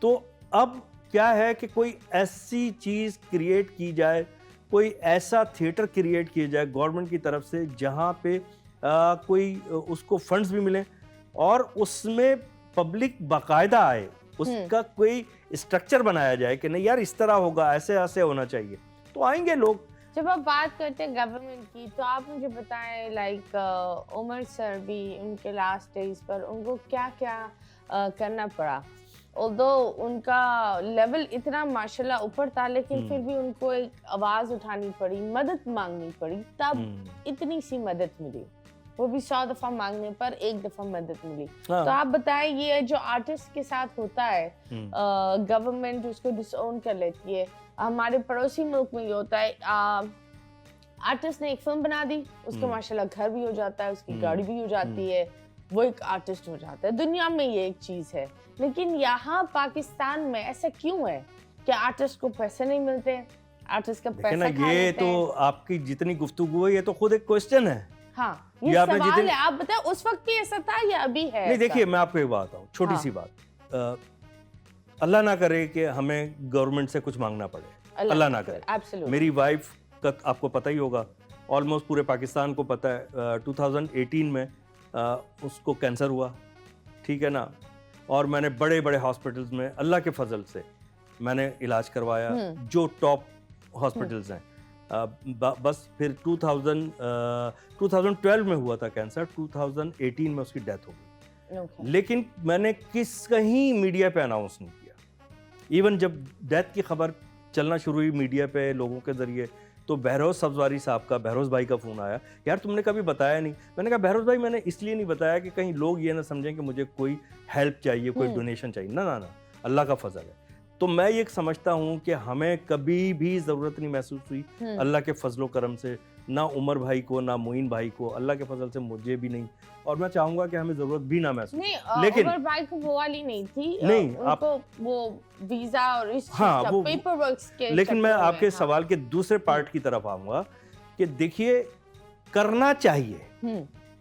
तो अब क्या है कि कोई ऐसी चीज़ क्रिएट की जाए, कोई ऐसा थिएटर क्रिएट किया जाए गवर्नमेंट की तरफ से जहाँ पे कोई उसको फंड्स भी मिलें और उसमें पब्लिक बाकायदा आए, उसका कोई स्ट्रक्चर बनाया जाए कि नहीं यार इस तरह होगा, ऐसे ऐसे होना चाहिए, तो आएंगे लोग। जब आप बात करते हैं गवर्नमेंट की तो आप मुझे बताएं लाइक उमर सर भी उनके लास्ट डेज पर उनको क्या क्या करना पड़ा। ऑल्दो उनका लेवल इतना माशाल्लाह ऊपर था लेकिन फिर भी उनको एक आवाज़ उठानी पड़ी, मदद मांगनी पड़ी, तब इतनी सी मदद मिली। वो भी 100 दफ़ा मांगने पर 1 दफ़ा मदद मिली। तो आप बताएं ये जो आर्टिस्ट के साथ होता है गवर्नमेंट उसको डिसओन कर लेती है। हमारे पड़ोसी मुल्क में ये होता है आर्टिस्ट ने एक फिल्म बना दी, उसको माशाल्लाह घर भी हो जाता है, उसकी गाड़ी भी हो जाती है, वो एक आर्टिस्ट हो जाता है। दुनिया में ये एक चीज़ है, लेकिन यहाँ पाकिस्तान में ऐसा क्यों है कि आर्टिस्ट को पैसे नहीं मिलते, आर्टिस्ट का पैसा खा ये लेते तो हैं। आपकी जितनी गुफ्तगू है ये तो खुद एक क्वेश्चन है। हाँ ये सवाल है, आप बताएं उस वक्त भी ऐसा था या अभी है? नहीं देखिए मैं आपको एक बात बताऊं, छोटी सी बात, अल्लाह ना करे कि हमें गवर्नमेंट से कुछ मांगना पड़े, अल्लाह ना करे। मेरी वाइफ का आपको पता ही होगा, ऑलमोस्ट पूरे पाकिस्तान को पता है, 2018 में उसको कैंसर हुआ, ठीक है ना, और मैंने बड़े बड़े हॉस्पिटल्स में अल्लाह के फजल से मैंने इलाज करवाया, जो टॉप हॉस्पिटल्स हैं। बस फिर 2012 में हुआ था कैंसर, 2018 में उसकी डेथ हो गई। लेकिन मैंने कहीं मीडिया पे अनाउंस नहीं किया। इवन जब डेथ की खबर चलना शुरू हुई मीडिया पे लोगों के ज़रिए, तो बहरोज़ सब्ज़वारी साहब का, बहरोज़ भाई का फ़ोन आया, यार तुमने कभी बताया नहीं। मैंने कहा बहरोज़ भाई मैंने इसलिए नहीं बताया कि कहीं लोग ये ना समझें कि मुझे कोई हेल्प चाहिए, कोई डोनेशन चाहिए, ना ना ना, अल्लाह का फजल है। तो मैं ये समझता हूँ कि हमें कभी भी ज़रूरत नहीं महसूस हुई अल्लाह के फजलो करम से, ना उमर भाई को ना मोइन भाई को, अल्लाह के फजल से मुझे भी नहीं, और मैं चाहूँगा कि हमें ज़रूरत भी ना महसूस। लेकिन उमर भाई को वो वाली नहीं थी, नहीं उनको वो वीज़ा और इस हाँ, वो पेपर वर्क्स के। लेकिन मैं आपके सवाल के दूसरे पार्ट की तरफ आऊँगा कि देखिए करना चाहिए,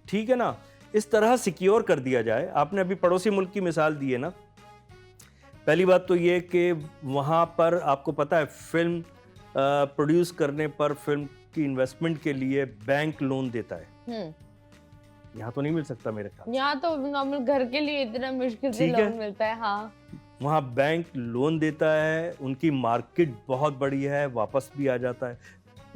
ठीक है ना, इस तरह सिक्योर कर दिया जाए। आपने अभी पड़ोसी मुल्क की मिसाल दी है ना, पहली बात तो ये कि वहाँ पर आपको पता है फिल्म प्रोड्यूस करने पर फिल्म की इन्वेस्टमेंट के लिए बैंक लोन देता है। यहाँ तो नहीं मिल सकता मेरे ख्याल। यहाँ तो नॉर्मल घर के लिए इतना मुश्किल से लोन मिलता है। हाँ, वहाँ बैंक लोन देता है, उनकी मार्केट बहुत बड़ी है, वापस भी आ जाता है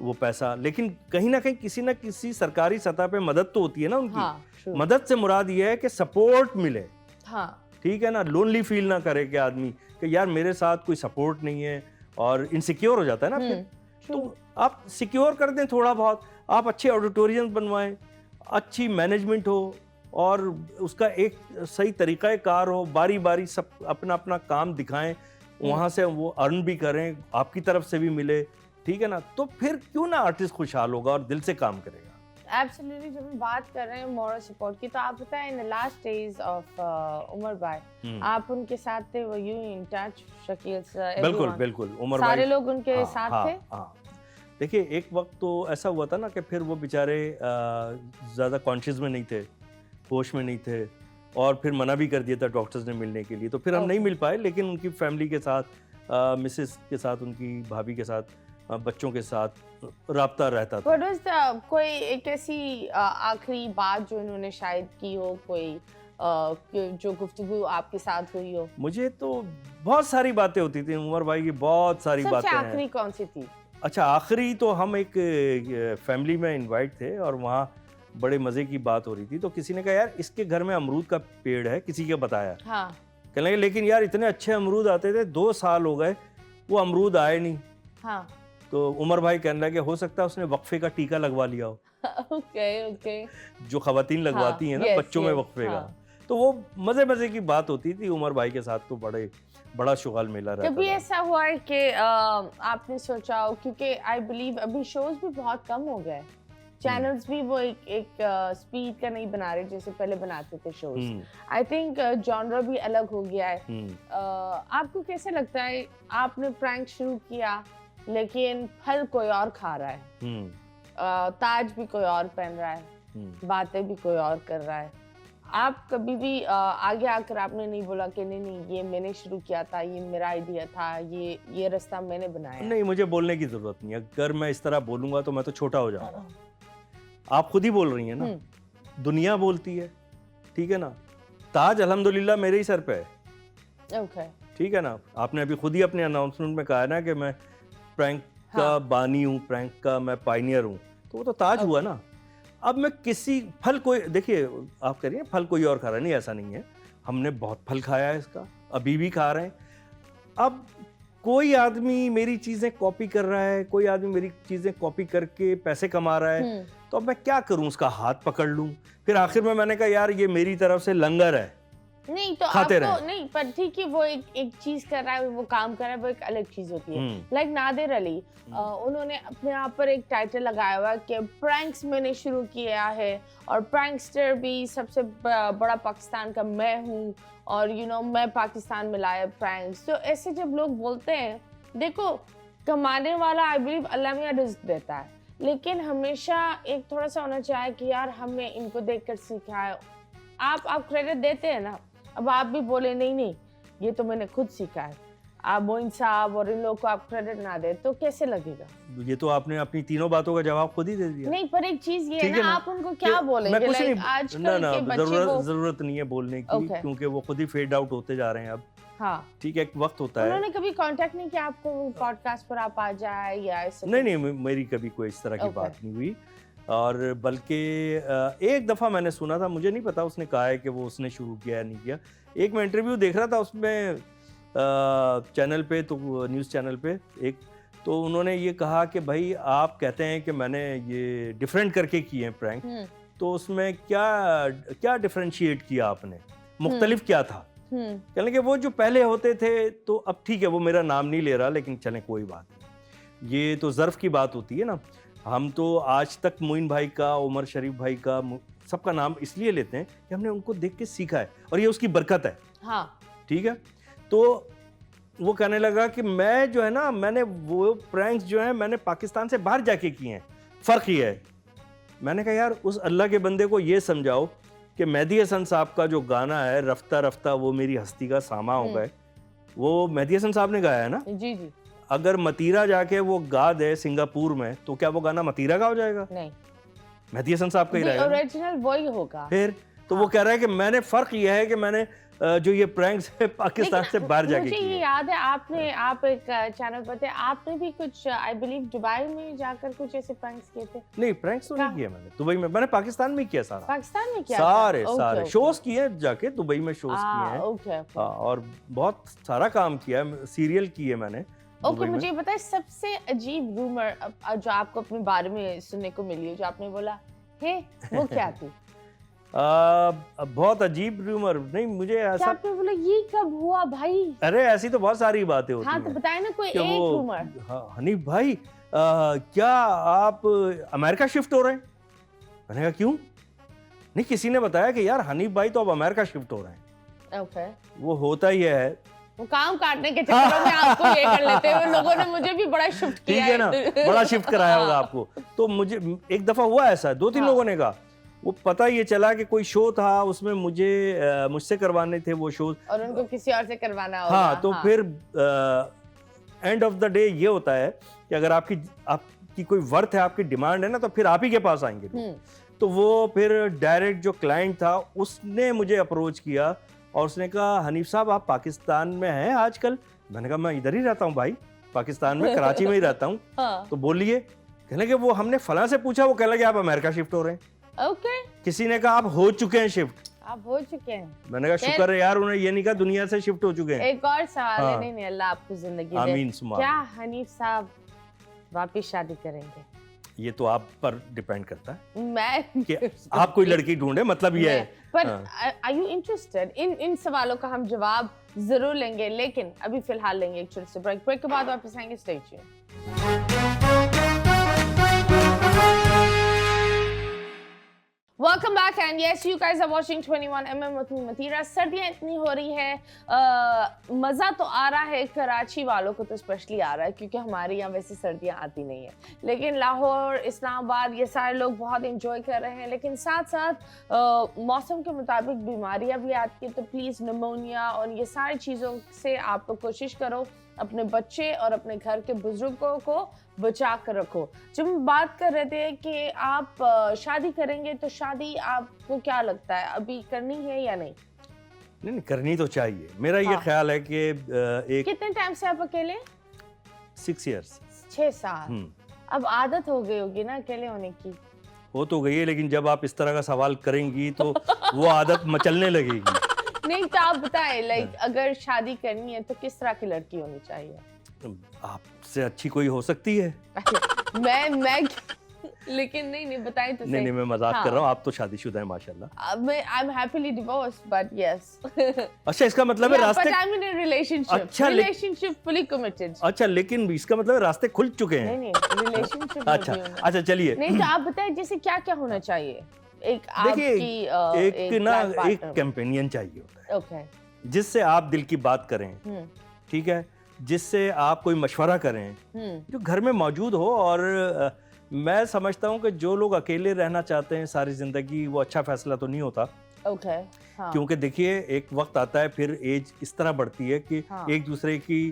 वो पैसा, लेकिन कहीं ना कहीं किसी ना किसी सरकारी सतह पे मदद तो होती है ना उनकी। हाँ, मदद से मुराद ये है कि सपोर्ट मिले। हाँ, ठीक है ना, लोनली फील ना करे कि आदमी कि यार मेरे साथ कोई सपोर्ट नहीं है और इनसिक्योर हो जाता है ना फिर। तो आप सिक्योर कर दें थोड़ा बहुत, आप अच्छे ऑडिटोरियम बनवाएं, अच्छी मैनेजमेंट हो और उसका एक सही तरीका कार हो, बारी बारी सब अपना अपना काम दिखाएं, वहाँ से वो अर्न भी करें, आपकी तरफ से भी मिले, ठीक है ना, तो फिर क्यों ना आर्टिस्ट खुशहाल होगा और दिल से काम करेगा। एब्सोल्युटली। जब हम बात कर रहे हैं मॉरल सपोर्ट की, तो आप बताएं in the last days of Umar भाई आप उनके साथ थे, वो you in touch, Shakeel sir? बिल्कुल बिल्कुल, उमर भाई सारे लोग उनके साथ थे। देखिए एक वक्त तो ऐसा हुआ था ना कि फिर वो बेचारे ज़्यादा कॉन्शियस में नहीं थे, होश में नहीं थे, और फिर मना भी कर दिया था डॉक्टर्स ने मिलने के लिए, तो फिर हम नहीं मिल पाए। लेकिन उनकी फैमिली के साथ, मिसेस के साथ, उनकी भाभी के साथ, बच्चों के साथ राब्ता रहता था। What was the कोई एक ऐसी आखिरी बात जो इन्होंने शायद की हो, कोई जो गुफ्तगू आपके साथ हुई हो? मुझे तो बहुत सारी बातें होती थी उमर भाई की, बहुत सारी सबसे बातें हैं। आखिरी कौन सी थी? अच्छा, आखिरी तो हम एक फैमिली में इनवाइट थे और वहाँ बड़े मज़े की बात हो रही थी, तो किसी ने कहा यार इसके घर में अमरूद का पेड़ है, किसी के बताया। हाँ। कहने लगे लेकिन यार इतने अच्छे अमरूद आते थे, 2 साल हो गए वो अमरूद आए नहीं। हाँ। तो उमर भाई कहने लगे हो सकता है उसने वक्फे का टीका लगवा लिया हो। ओके। जो खवातीन लगवाती हैं ना बच्चों में वक्फे का। तो वो मजे की बात होती थी उमर भाई के साथ, तो बड़ा शुगाल मेला रहता था। कभी ऐसा हुआ है कि आपने सोचा हो, क्योंकि आई बिलीव अभी शोज भी बहुत कम हो गए, चैनल्स भी वो एक स्पीड का नहीं बना रहे जैसे पहले बनाते थे शोज। आई थिंक जॉनरा भी अलग हो गया है। आपको कैसे लगता है, आपने प्रैंक शुरू किया लेकिन फल कोई और खा रहा है, ताज भी कोई और पहन रहा है, बातें भी कोई और कर रहा है, आप कभी भी आगे आकर आपने नहीं बोला कि नहीं ये मैंने शुरू किया था, ये मेरा आइडिया था, ये रास्ता मैंने बनाया? नहीं, मुझे बोलने की जरूरत नहीं है। अगर मैं इस तरह बोलूंगा तो मैं तो छोटा हो जाऊंगा। आप खुद ही बोल रही हैं ना, दुनिया बोलती है, ठीक है ना। ताज अल्हम्दुलिल्लाह मेरे ही सर पे है। ओके। ठीक है ना। आपने अभी खुद ही अपने अनाउंसमेंट में कहा है ना कि मैं प्रैंक का बानी हूँ, प्रैंक का मैं पायनियर हूँ, तो वो तो ताज हुआ ना। अब मैं किसी फल कोई, देखिए आप कह रही हैं फल कोई और खा रहा है, नहीं ऐसा नहीं है, हमने बहुत फल खाया है इसका, अभी भी खा रहे हैं। अब कोई आदमी मेरी चीजें कॉपी कर रहा है, कोई आदमी मेरी चीजें कॉपी करके पैसे कमा रहा है, तो अब मैं क्या करूं, उसका हाथ पकड़ लूं? फिर आखिर में मैंने कहा यार ये मेरी तरफ से लंगर है, नहीं तो आपको नहीं, पर ठीक है वो एक चीज कर रहा है, वो काम कर रहा है, वो एक अलग चीज होती है। लाइक नादिर अली, उन्होंने अपने आप पर एक टाइटल लगाया हुआ कि प्रैंक्स मैंने शुरू किया है और प्रैंकस्टर भी सबसे बड़ा पाकिस्तान का मैं हूँ, और मैं पाकिस्तान में लाया प्रैंक्स। तो ऐसे जब लोग बोलते हैं, देखो कमाने वाला I believe Allah Miyan risk देता है, लेकिन हमेशा एक थोड़ा सा होना चाहिए कि यार हमने इनको देखकर सीखा है। आप क्रेडिट देते हैं ना, अब आप भी बोले नहीं ये तो मैंने खुद सीखा है, आप मोइन साहब और इन लोगों को आप क्रेडिट ना दे तो कैसे लगेगा? ये तो आपने अपनी तीनों बातों का जवाब खुद ही दे दिया। नहीं, पर एक चीज ये है ना, आप उनको क्या बोलेंगे? मैं कुछ नहीं, आजकल के बच्चे जरूरत नहीं है बोलने की, क्योंकि वो खुद ही फेड आउट होते जा रहे हैं अब। हाँ ठीक है, एक वक्त होता है। उन्होंने कभी कांटेक्ट नहीं किया आपको पॉडकास्ट पर आप आ जाए या ऐसे? नहीं, मेरी कभी कोई इस तरह की बात नहीं हुई। और बल्कि एक दफ़ा मैंने सुना था, मुझे नहीं पता उसने कहा है कि वो उसने शुरू किया या नहीं किया। एक मैं इंटरव्यू देख रहा था उसमें चैनल पे, तो न्यूज़ चैनल पे एक, तो उन्होंने ये कहा कि भाई आप कहते हैं कि मैंने ये डिफरेंट करके किए हैं प्रैंक, तो उसमें क्या डिफरेंशिएट किया आपने, मुख्तलिफ क्या था? कहने कि वो जो पहले होते थे, तो अब ठीक है वो मेरा नाम नहीं ले रहा, लेकिन चलें कोई बात नहीं, ये तो ज़र्फ़ की बात होती है ना। हम तो आज तक मोइन भाई का, उमर शरीफ भाई का, सबका नाम इसलिए लेते हैं कि हमने उनको देख के सीखा है और ये उसकी बरकत है। हाँ ठीक है। तो वो कहने लगा कि मैं जो है ना, मैंने वो प्रैंक्स जो है मैंने पाकिस्तान से बाहर जाके किए हैं, फ़र्क ये है। मैंने कहा यार उस अल्लाह के बंदे को ये समझाओ कि मेहदी हसन साहब का जो गाना है रफ्ता रफ्ता वो मेरी हस्ती का सामा हो गए, वो मेहदी हसन साहब ने गाया है ना। जी जी। अगर मतीरा जाके वो गा दे सिंगापुर में, तो क्या वो गाना मतीरा का हो जाएगा? नहीं, मेहदी हसन साहब का ही रहेगा, ओरिजिनल वही होगा। फिर तो वो कह रहा है कि मैंने, फर्क ये है कि मैंने जो ये प्रैंक्स है पाकिस्तान से बाहर जाके मुझे ये याद है आप एक चैनल पर थे, आपने भी कुछ आई बिलीव दुबई में जाकर कुछ ऐसे प्रैंक्स किए थे। नहीं, प्रैंक्स तो नहीं किए मैंने दुबई में, मैंने पाकिस्तान में किया सारा। पाकिस्तान में किया? सारे शोज किए जाके, दुबई में शोज किए हैं। और बहुत सारा काम किया है, सीरियल किए मैंने। ओके, मुझे बताए सबसे अजीब रूमर जो आपको अपने बारे में सुनने को मिली है, जो आपने बोला है, वो क्या थी? बहुत अजीब रूमर नहीं, मुझे ऐसा आपने बोला ये कब हुआ भाई? अरे ऐसी तो बहुत सारी बातें होती हैं। हाँ तो बताए ना कोई एक रूमर। हनीफ भाई क्या आप अमेरिका शिफ्ट हो रहे हैं? मैंने कहा क्यों? नहीं, किसी ने बताया कि यार हनीफ भाई तो अब अमेरिका शिफ्ट हो रहे हैं। ओके। वो होता ही है, वो काम काटने के चक्कर में आपको ये कर लेते हैं। लोगों ने मुझे भी बड़ा शिफ्ट किया है ना, बड़ा शिफ्ट कराया होगा आपको। तो मुझे एक दफा हुआ ऐसा, 2-3 लोगों ने कहा, वो पता ये चला कि कोई शो था, उसमें मुझसे करवाने थे वो शो, और उनको किसी और से करवाना होगा। हाँ, तो फिर एंड ऑफ द डे ये होता है कि अगर आप कि कोई वर्थ है, आपकी डिमांड है ना, तो फिर आप ही के पास आएंगे लोग। तो वो फिर डायरेक्ट जो क्लाइंट था उसने मुझे अप्रोच किया और उसने कहा हनीफ साहब आप पाकिस्तान में हैं आजकल। मैंने कहा मैं इधर ही रहता हूँ भाई, पाकिस्तान में, कराची में ही रहता हूँ। हाँ। तो बोलिए। कहने कि वो हमने फलां से पूछा, वो कह लगे आप अमेरिका शिफ्ट हो रहे हैं। ओके। किसी ने कहा आप हो चुके हैं शिफ्ट। आप हो चुके हैं। मैंने कहा शुक्र है यार, उन्हें ये नहीं कहा दुनिया से शिफ्ट हो चुके हैं। एक और सवाल है। हाँ। नहीं, अल्लाह आपको जिंदगी दे। आमीन सुमा। क्या हनीफ साहब वापिस शादी करेंगे? ये तो आप पर डिपेंड करता है मैं कि आप कोई लड़की ढूंढे, मतलब ये है। पर आर यू इंटरेस्टेड इन सवालों का हम जवाब जरूर लेंगे, लेकिन अभी फिलहाल लेंगे एक छोटे से ब्रेक के बाद वापस आएंगे। Stay tuned. Welcome back and yes, you guys are watching 21mm with me मतीरा। सर्दियाँ इतनी हो रही है, मज़ा तो आ रहा है, कराची वालों को तो स्पेशली आ रहा है क्योंकि हमारे यहाँ वैसे सर्दियाँ आती नहीं है, लेकिन लाहौर, इस्लामाबाद ये सारे लोग बहुत एंजॉय कर रहे हैं। लेकिन साथ साथ मौसम के मुताबिक बीमारियाँ भी आती हैं, तो प्लीज़ निमोनिया और ये सारी चीज़ों से आप लोग कोशिश करो अपने बच्चे और अपने घर के बुजुर्गों को बचा कर रखो। जब हम बात कर रहे थे कि आप शादी करेंगे, तो शादी आपको क्या लगता है अभी करनी है या नहीं? नहीं, करनी तो चाहिए। मेरा ये ख्याल है कि एक कितने टाइम से आप अकेले? 6 years। 6 साल। अब आदत हो गई होगी ना अकेले होने की? हो तो गई है, लेकिन जब आप इस तरह का सवाल करेंगी तो वो आदत मचलने लगेगी। नहीं तो आप बताएं, लाइक अगर शादी करनी है तो किस तरह की लड़की होनी चाहिए? आपसे अच्छी कोई हो सकती है? मैं लेकिन नहीं बताएं तो नहीं मैं मजाक कर रहा हूँ, आप तो शादीशुदा हैं माशाल्लाह। I'm happily divorced, but yes। अच्छा, इसका मतलब है रास्ते। But I'm in a relationship। अच्छा, relationship fully committed। अच्छा, लेकिन इसका मतलब है रास्ते खुल चुके हैं। नहीं relationship। अच्छा चलिए। नहीं तो आप बताएं जैसे क्या क्या होना चाहिए? एक देखिए, एक कंपेनियन चाहिए होता है। ओके। जिससे आप दिल की बात करें, ठीक है, जिससे आप कोई मशवरा करें, जो घर में मौजूद हो। और मैं समझता हूँ कि जो लोग अकेले रहना चाहते हैं सारी जिंदगी, वो अच्छा फैसला तो नहीं होता। ओके। हाँ। क्योंकि देखिए एक वक्त आता है, फिर एज इस तरह बढ़ती है कि एक दूसरे की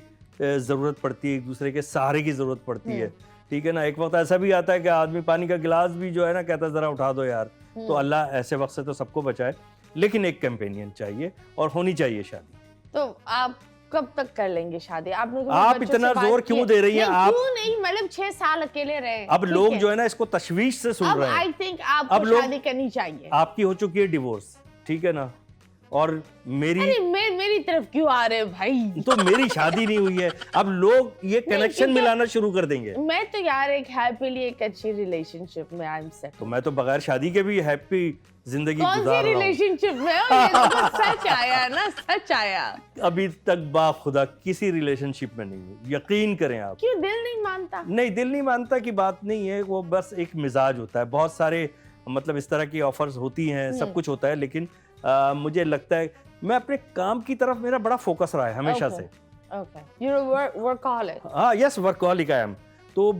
जरूरत पड़ती है, एक दूसरे के सहारे की जरूरत पड़ती है, ठीक है ना। एक वक्त ऐसा भी आता है कि आदमी पानी का गिलास भी जो है ना कहता है जरा उठा दो यार। तो अल्लाह ऐसे वक्त से तो सबको बचाए, लेकिन एक कंपेनियन चाहिए और होनी चाहिए शादी। तो आप कब तक कर लेंगे शादी? आप इतना जोर क्यों दे रही हैं? आप क्यों नहीं, मतलब 6 साल अकेले रहे। अब लोग जो है ना इसको तशवीश से सुन रहे हैं। आई थिंक आपको शादी करनी चाहिए। आपकी हो चुकी है डिवोर्स, ठीक है ना, और मेरी मेरी तरफ क्यों आ रहे हैं भाई? तो मेरी शादी नहीं हुई है। अब लोग ये कनेक्शन मिलाना शुरू कर देंगे। मैं तो यार एक हैप्पीली एक अच्छी रिलेशनशिप में आई एम सेट। तो मैं तो बगैर शादी के भी हैप्पी जिंदगी गुजार रहा हूं। कौन सी रिलेशनशिप में हो? ये तो सच आया ना, सच आया। अभी तक बाखुदा किसी रिलेशनशिप में नहीं हूँ, यकीन करें आप। क्यों दिल नहीं मानता? नहीं, दिल नहीं मानता की बात नहीं है, वो बस एक मिजाज होता है। बहुत सारे मतलब इस तरह की ऑफर्स होती हैं, सब कुछ होता है, लेकिन मुझे लगता है मैं अपने काम की तरफ, मेरा बड़ा फोकस रहा है हमेशा से। Okay. You're a workaholic। हाँ, यस, वर्कहॉलिक आई एम। तो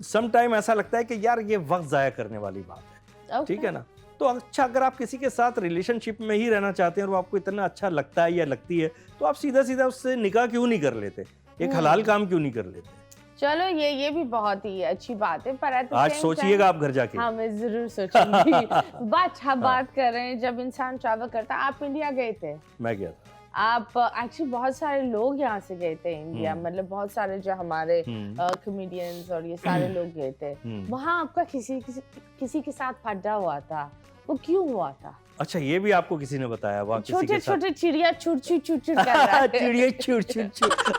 सम टाइम ऐसा लगता है कि यार ये वक्त जाया करने वाली बात है, ठीक है ना। तो अच्छा, अगर आप किसी के साथ रिलेशनशिप में ही रहना चाहते हैं और वो आपको इतना अच्छा लगता है या लगती है, तो आप सीधा सीधा उससे निकाह क्यों नहीं कर लेते? एक हलाल काम क्यों नहीं कर लेते? चलो ये भी बहुत ही अच्छी बात है, पर आज सोचिएगा आप घर जाके। हाँ, मैं जरूर सोचूंगी। बात कर रहे हैं, जब इंसान ट्रैवल करता है। आप इंडिया गए थे? मैं गया था। आप एक्चुअली बहुत सारे लोग यहाँ से गए थे इंडिया, मतलब बहुत सारे जो हमारे कॉमेडियंस और ये सारे लोग गए थे। वहाँ आपका किसी के साथ फड्डा हुआ था, वो क्यों हुआ था? अच्छा, ये भी आपको किसी ने बताया? वहाँ छोटे छोटे चिड़िया चुड़ कर रहा है। चिड़िया चुड़।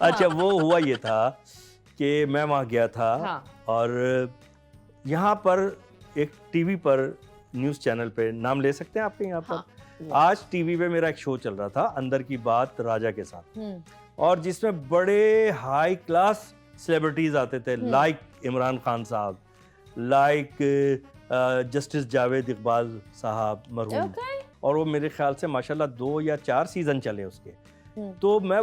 अच्छा, वो हुआ ये था कि मैं वहाँ गया था। हाँ। और यहाँ पर एक टीवी पर न्यूज़ चैनल पे, नाम ले सकते हैं आपके यहाँ पर? हाँ। आज टीवी पे मेरा एक शो चल रहा था, अंदर की बात राजा के साथ, और जिसमें बड़े हाई क्लास सेलिब्रिटीज आते थे, लाइक इमरान खान साहब, लाइक जस्टिस जावेद इकबाल साहब मरहूम। और वो मेरे ख्याल से माशाल्लाह 2 या 4 सीजन चले उसके। तो मैं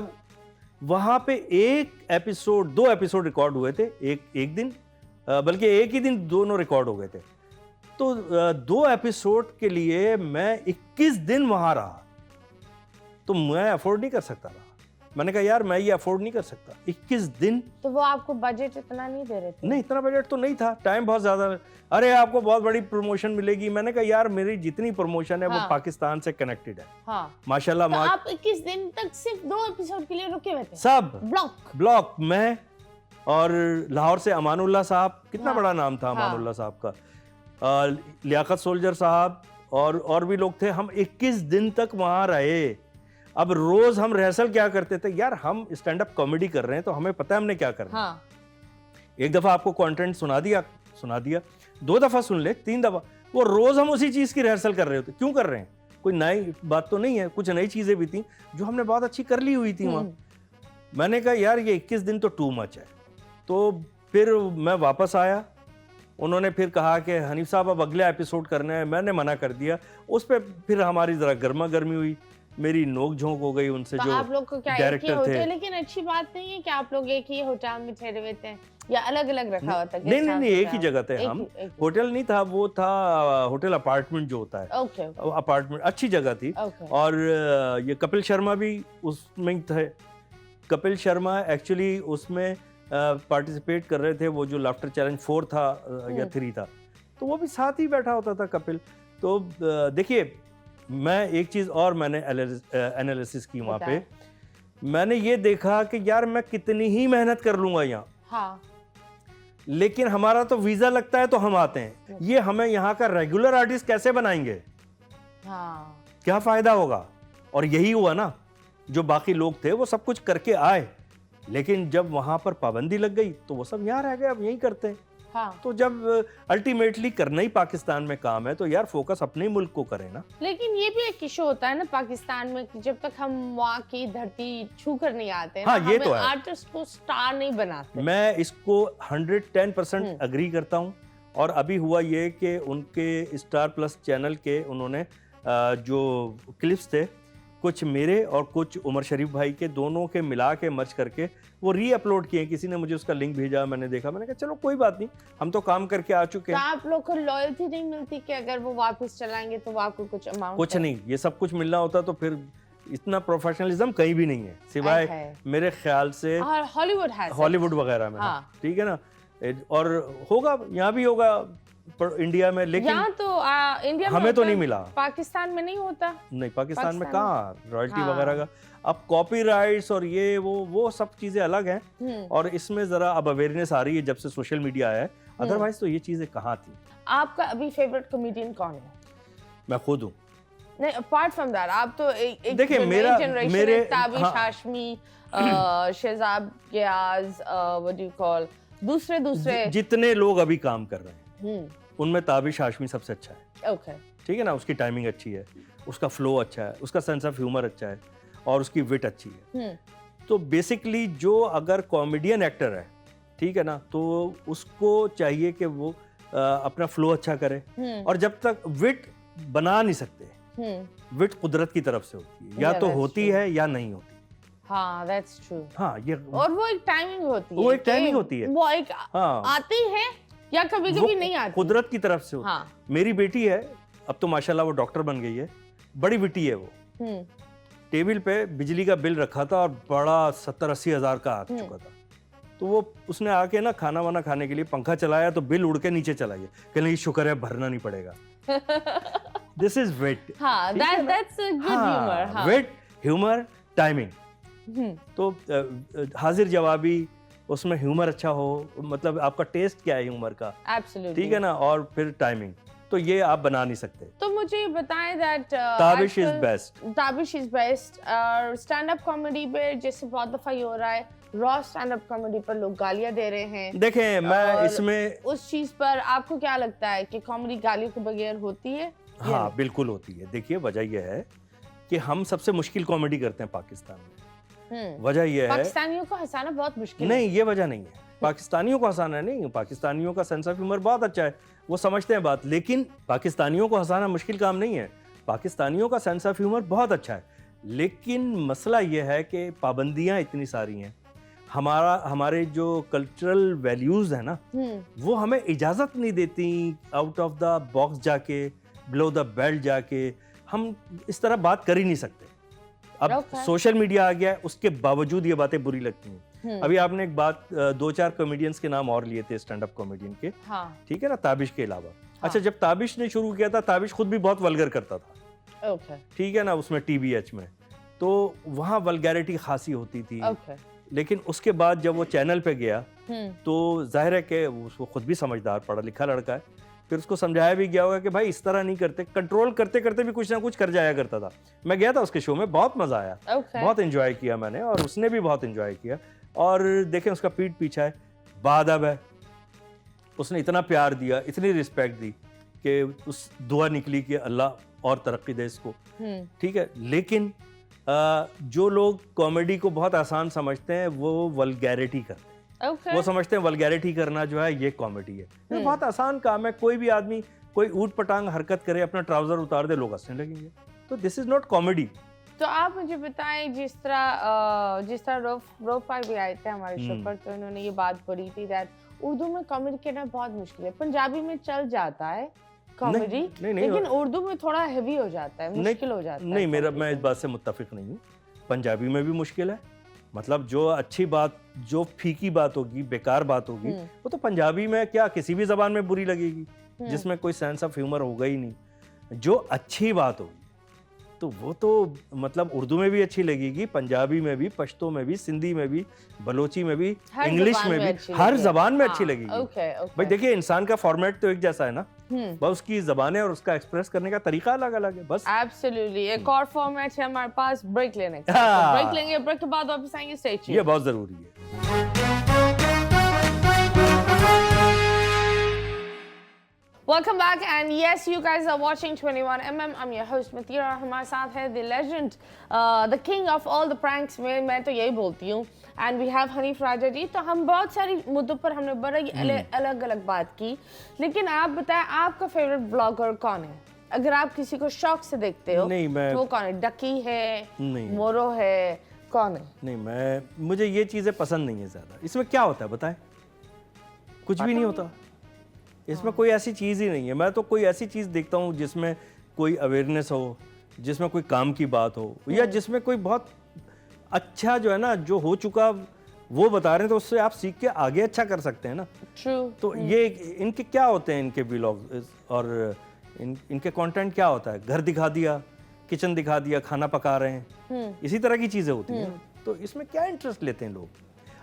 वहाँ पे 2 एपिसोड रिकॉर्ड हुए थे एक दिन, बल्कि एक ही दिन दोनों रिकॉर्ड हो गए थे। तो 2 एपिसोड के लिए मैं 21 दिन वहाँ रहा, तो मैं अफोर्ड नहीं कर सकता था। मैंने कहा यार मैं ये अफोर्ड नहीं कर सकता 21 दिन। तो वो आपको बजट इतना नहीं दे रहे थे? नहीं, इतना बजट तो नहीं था, टाइम बहुत ज्यादा। अरे आपको बहुत बड़ी प्रमोशन मिलेगी। मैंने कहा यार मेरी जितनी प्रमोशन है वो पाकिस्तान से कनेक्टेड है। माशाल्लाह। तो आप 21 दिन तक सिर्फ 2 एपिसोड के लिए रुके हुए थे? सब ब्लॉक मैं और लाहौर से अमानुल्लाह साहब, कितना बड़ा नाम था अमानुल्लाह साहब का, लियाकत सोल्जर साहब और भी लोग थे। हम 21 दिन तक वहां रहे। अब रोज हम रिहर्सल क्या करते थे, यार हम स्टैंड अप कॉमेडी कर रहे हैं तो हमें पता है हमने क्या करना है। एक दफा आपको कंटेंट सुना दिया, 2 दफा सुन ले, 3 दफा, वो रोज हम उसी चीज की रिहर्सल कर रहे होते। क्यों कर रहे हैं? कोई नई बात तो नहीं है, कुछ नई चीजें भी थी जो हमने बहुत अच्छी कर ली हुई थी वहां। मैंने कहा यार ये 21 दिन तो टू मच है। तो फिर मैं वापस आया, उन्होंने फिर कहा कि हनीफ साहब अब अगला एपिसोड करना है। मैंने मना कर दिया। उस पर फिर हमारी जरा गर्मा गर्मी हुई, मेरी नोक झोंक हो गई उनसे। जो आप लोग को क्या डायरेक्टर थे, लेकिन अच्छी बात नहीं है कि आप लोग एक ही होटल में ठहरे हुए थे या अलग अलग रखा हुआ था? नहीं, एक ही जगह थे हम। होटल नहीं था, वो था होटल अपार्टमेंट जो होता है, अपार्टमेंट, अच्छी जगह थी। और ये कपिल शर्मा भी उसमें थे। कपिल शर्मा एक्चुअली उसमें पार्टिसिपेट कर रहे थे, वो जो लाफ्टर चैलेंज 4 था या 3 था, तो वो भी साथ ही बैठा होता था कपिल। तो देखिए मैं एक चीज और मैंने एनालिसिस की वहां पे, मैंने ये देखा कि यार मैं कितनी ही मेहनत कर लूंगा यहाँ, लेकिन हमारा तो वीजा लगता है तो हम आते हैं, ये हमें यहाँ का रेगुलर आर्टिस्ट कैसे बनाएंगे? क्या फायदा होगा? और यही हुआ ना, जो बाकी लोग थे वो सब कुछ करके आए, लेकिन जब वहां पर पाबंदी लग गई तो वो सब यहाँ रह गए, अब यही करते हैं। तो जब अल्टीमेटली करना ही पाकिस्तान में काम है तो यार फोकस अपने ही मुल्क को करें ना। लेकिन ये भी एक इशू होता है ना पाकिस्तान में कि जब तक हम वहाँ की धरती छू कर नहीं आते हैं, हाँ, ये तो है, आर्टिस्ट को स्टार नहीं बनाते। मैं इसको 110% अग्री करता हूँ। और अभी हुआ ये कि उनके स्टार प्लस चैनल के उन्होंने जो क्लिप्स थे, कुछ मेरे और कुछ उमर शरीफ भाई के, दोनों के मिला के मर्ज करके वो री अपलोड किए। किसी ने मुझे उसका लिंक भेजा, मैंने देखा, मैंने कहा चलो कोई बात नहीं, हम तो काम करके आ चुके हैं। तो आप लोग को लॉयल्टी नहीं मिलती कि अगर वो वापस चलाएंगे तो वो आपको कुछ अमाउंट? कुछ नहीं, ये सब कुछ मिलना होता तो फिर इतना प्रोफेशनलिज्म कहीं भी नहीं है, सिवाय मेरे ख्याल से हॉलीवुड वगैरह में। ठीक है ना, और होगा यहाँ भी होगा इंडिया में, लेकिन यहाँ तो इंडिया में हमें तो नहीं मिला। पाकिस्तान में नहीं होता। नहीं, पाकिस्तान में कहाँ रॉयल्टी वगैरह का। अब कॉपीराइट्स और ये वो सब चीजें अलग हैं, और इसमें जरा अब अवेयरनेस आ रही है जब से सोशल मीडिया आया है, अदरवाइज तो ये चीजें कहाँ थी। आपका अभी फेवरेट कॉमेडियन कौन है? मैं खुद हूँ। नहीं, अपार्ट फ्रॉम दैट, आप तो एक देखिए मेरे Tabish Hashmi, Shahzad Giyaz, what do you call, दूसरे जितने लोग अभी काम कर रहे हैं उनमें ताबिश हाशमी सबसे अच्छा है। ठीक है ना, उसकी टाइमिंग अच्छी है, उसका फ्लो अच्छा है, उसका सेंस ऑफ ह्यूमर अच्छा है, और उसकी विट अच्छी है। तो बेसिकली जो अगर कॉमेडियन एक्टर है, ठीक है ना, तो उसको चाहिए कि वो अपना फ्लो अच्छा करे। और जब तक विट बना नहीं सकते, विट कुदरत की तरफ से होती है, या तो होती है या नहीं होती। हाँ, that's true. हाँ, ये और वो एक टाइमिंग होती है, वो एक टाइमिंग होती है, वो एक आती है या कभी-कभी नहीं आती, कुदरत की तरफ से होती है। मेरी बेटी है, अब तो माशाल्लाह वो डॉक्टर बन गई है, बड़ी विटी है वो। टेबल पे बिजली का बिल रखा था और बड़ा 70-80 हज़ार का आ चुका था, तो वो उसने आके ना खाना वाना खाने के लिए पंखा चलाया तो बिल उड़ के नीचे चला गया। कहने लगी शुक्र है भरना नहीं पड़ेगा। This is wit. that's a good humor। Wit, humour, timing. तो हाजिर जवाबी, उसमें ह्यूमर अच्छा हो, मतलब आपका टेस्ट क्या है ह्यूमर का, ठीक है ना, और फिर टाइमिंग, तो ये आप बना नहीं सकते। तो मुझे बताएं that Tabish is best. Tabish is best. और स्टैंड अप कॉमेडी पे जैसे बहुत दफा ये हो रहा है, रॉ स्टैंड अप कॉमेडी पर लोग गालियां दे रहे हैं। देखें, मैं इसमें उस चीज पर आपको क्या लगता है कि कॉमेडी गालियों के बगैर होती है? हाँ, बिल्कुल होती है। देखिए, वजह यह है कि हम सबसे मुश्किल कॉमेडी करते हैं पाकिस्तान में। वजह यह है, पाकिस्तानियों को हंसाना बहुत मुश्किल नहीं, ये वजह नहीं है। पाकिस्तानियों को हंसाना नहीं, पाकिस्तानियों का सेंस ऑफ ह्यूमर बहुत अच्छा है, वो समझते हैं बात। लेकिन पाकिस्तानियों को हंसाना मुश्किल काम नहीं है, पाकिस्तानियों का सेंस ऑफ ह्यूमर बहुत अच्छा है। लेकिन मसला ये है कि पाबंदियां इतनी सारी हैं, हमारे जो कल्चरल वैल्यूज है ना, वो हमें इजाजत नहीं देती आउट ऑफ द बॉक्स जाके, बिलो द बेल्ट जाके हम इस तरह बात कर ही नहीं सकते। अब सोशल मीडिया आ गया है, उसके बावजूद ये बातें बुरी लगती हैं। अभी आपने एक बात, 2-4 कॉमेडियंस के नाम और लिए थे स्टैंड अप कॉमेडियन के, ठीक है ना, ताबिश के अलावा। अच्छा, जब ताबिश ने शुरू किया था, ताबिश खुद भी बहुत वल्गर करता था, ठीक है ना, उसमें TBH में, तो वहाँ वल्गैरिटी खासी होती थी। लेकिन उसके बाद जब वो चैनल पे गया तो जाहिर है कि उसको खुद भी समझदार पढ़ा लिखा लड़का है, फिर उसको समझाया भी गया होगा कि भाई इस तरह नहीं करते, कंट्रोल करते करते भी कुछ ना कुछ कर जाया करता था। मैं गया था उसके शो में, बहुत मजा आया, बहुत एंजॉय किया मैंने, और उसने भी बहुत एंजॉय किया। और देखें उसका पीठ पीछा है, बाअदब है, उसने इतना प्यार दिया, इतनी रिस्पेक्ट दी कि उस दुआ निकली कि अल्लाह और तरक्की दे इसको, ठीक है। लेकिन जो लोग कॉमेडी को बहुत आसान समझते हैं वो वल्गैरिटी करते हैं। वो समझते हैं वल्गैरिटी करना जो है ये कॉमेडी है। ये बहुत आसान काम है, कोई भी आदमी कोई ऊट पटांग हरकत करे, अपना ट्राउजर उतार दे, लोग हंसने लगेंगे, तो दिस इज नॉट कॉमेडी। तो आप मुझे बताएं, जिस तरह रोफ भाई भी आए थे हमारे शो पर, तो इन्होंने ये बात बोली थी दैट उर्दू में कॉमेडी करना बहुत मुश्किल है, पंजाबी में चल जाता है कॉमेडी, लेकिन उर्दू में थोड़ा हेवी हो जाता है, मुश्किल हो जाता है। नहीं, मैं इस बात से मुत्तफिक नहीं हूँ। पंजाबी में भी मुश्किल है, मतलब जो अच्छी बात, जो फीकी बात होगी, बेकार बात होगी, वो तो पंजाबी में क्या किसी भी जबान में बुरी लगेगी, जिसमें कोई सेंस ऑफ ह्यूमर होगा ही नहीं। जो अच्छी बात होगी तो वो तो मतलब उर्दू में भी अच्छी लगेगी, पंजाबी में भी, पश्तो में भी, सिंधी में भी, बलोची में भी, इंग्लिश में भी, हर जबान में अच्छी लगेगी। भाई देखिए, इंसान का फॉर्मेट तो एक जैसा है ना, बस उसकी जबानें और उसका एक्सप्रेस करने का तरीका अलग अलग है, बस। एब्सोल्युटली। एक और फॉर्मेट है हमारे पास, ब्रेक लेने का। ब्रेक लेंगे, ब्रेक के बाद वापस आएंगे, स्टे ट्यून्ड। ये बहुत जरूरी है। Welcome back, and yes, you guys are watching 21mm. I'm your host Mathira, और हमारे साथ है the legend, the king of all the pranks में, मैं तो यही बोलती हूँ, and we have Hanif Raja जी। तो हम बहुत सारी मुद्दों पर हमने बड़ी अलग अलग बात की, लेकिन आप बताएं आपका फेवरेट ब्लॉगर कौन है? अगर आप किसी को शौक से देखते हो तो वो कौन है? डकी है, मोरो है, कौन है? नहीं, मुझे ये चीज़ें पसंद नहीं है ज़्यादा। इसमें क्या होता है बताएं? कुछ भी नहीं होता इसमें, कोई ऐसी चीज़ ही नहीं है। मैं तो कोई ऐसी चीज़ देखता हूँ जिसमें कोई अवेयरनेस हो, जिसमें कोई काम की बात हो, या जिसमें कोई बहुत अच्छा जो है ना, जो हो चुका वो बता रहे हैं, तो उससे आप सीख के आगे अच्छा कर सकते हैं ना। तो ये इनके क्या होते हैं, इनके व्लॉग और इनके कंटेंट क्या होता है? घर दिखा दिया, किचन दिखा दिया, खाना पका रहे हैं, इसी तरह की चीज़ें होती हैं। तो इसमें क्या इंटरेस्ट लेते हैं लोग?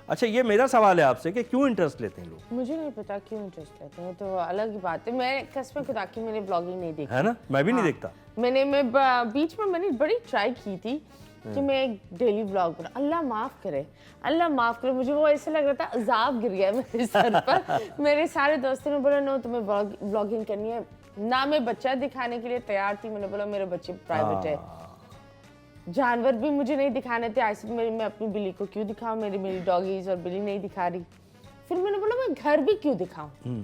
अच्छा, ये मेरा सवाल है आपसे कि क्यों इंटरेस्ट लेते हैं लोग? मुझे नहीं पता क्यों इंटरेस्ट लेते हैं, तो अलग ही बात है। मैं कसम खुदा की मैंने ब्लॉगिंग नहीं देखी है ना, मैं भी नहीं देखता। मैं बीच में मैंने बड़ी ट्राई की थी कि मैं एक डेली ब्लॉग बना, अल्लाह माफ करे, अल्लाह माफ करे, मुझे वो ऐसे लग रहा था अजाब गिर गया मेरे सर पर। मेरे सारे दोस्तों ने बोला नो तुम्हें ब्लॉगिंग करनी है ना। मैं बच्चा दिखाने के लिए तैयार थी, मैंने बोला मेरे बच्चे प्राइवेट है, जानवर भी मुझे नहीं दिखाने थे। ऐसे मैं अपनी बिल्ली को क्यों दिखाऊं, मेरी डॉगीज और बिल्ली नहीं दिखा रही। फिर मैंने बोला मैं घर भी क्यों दिखाऊं।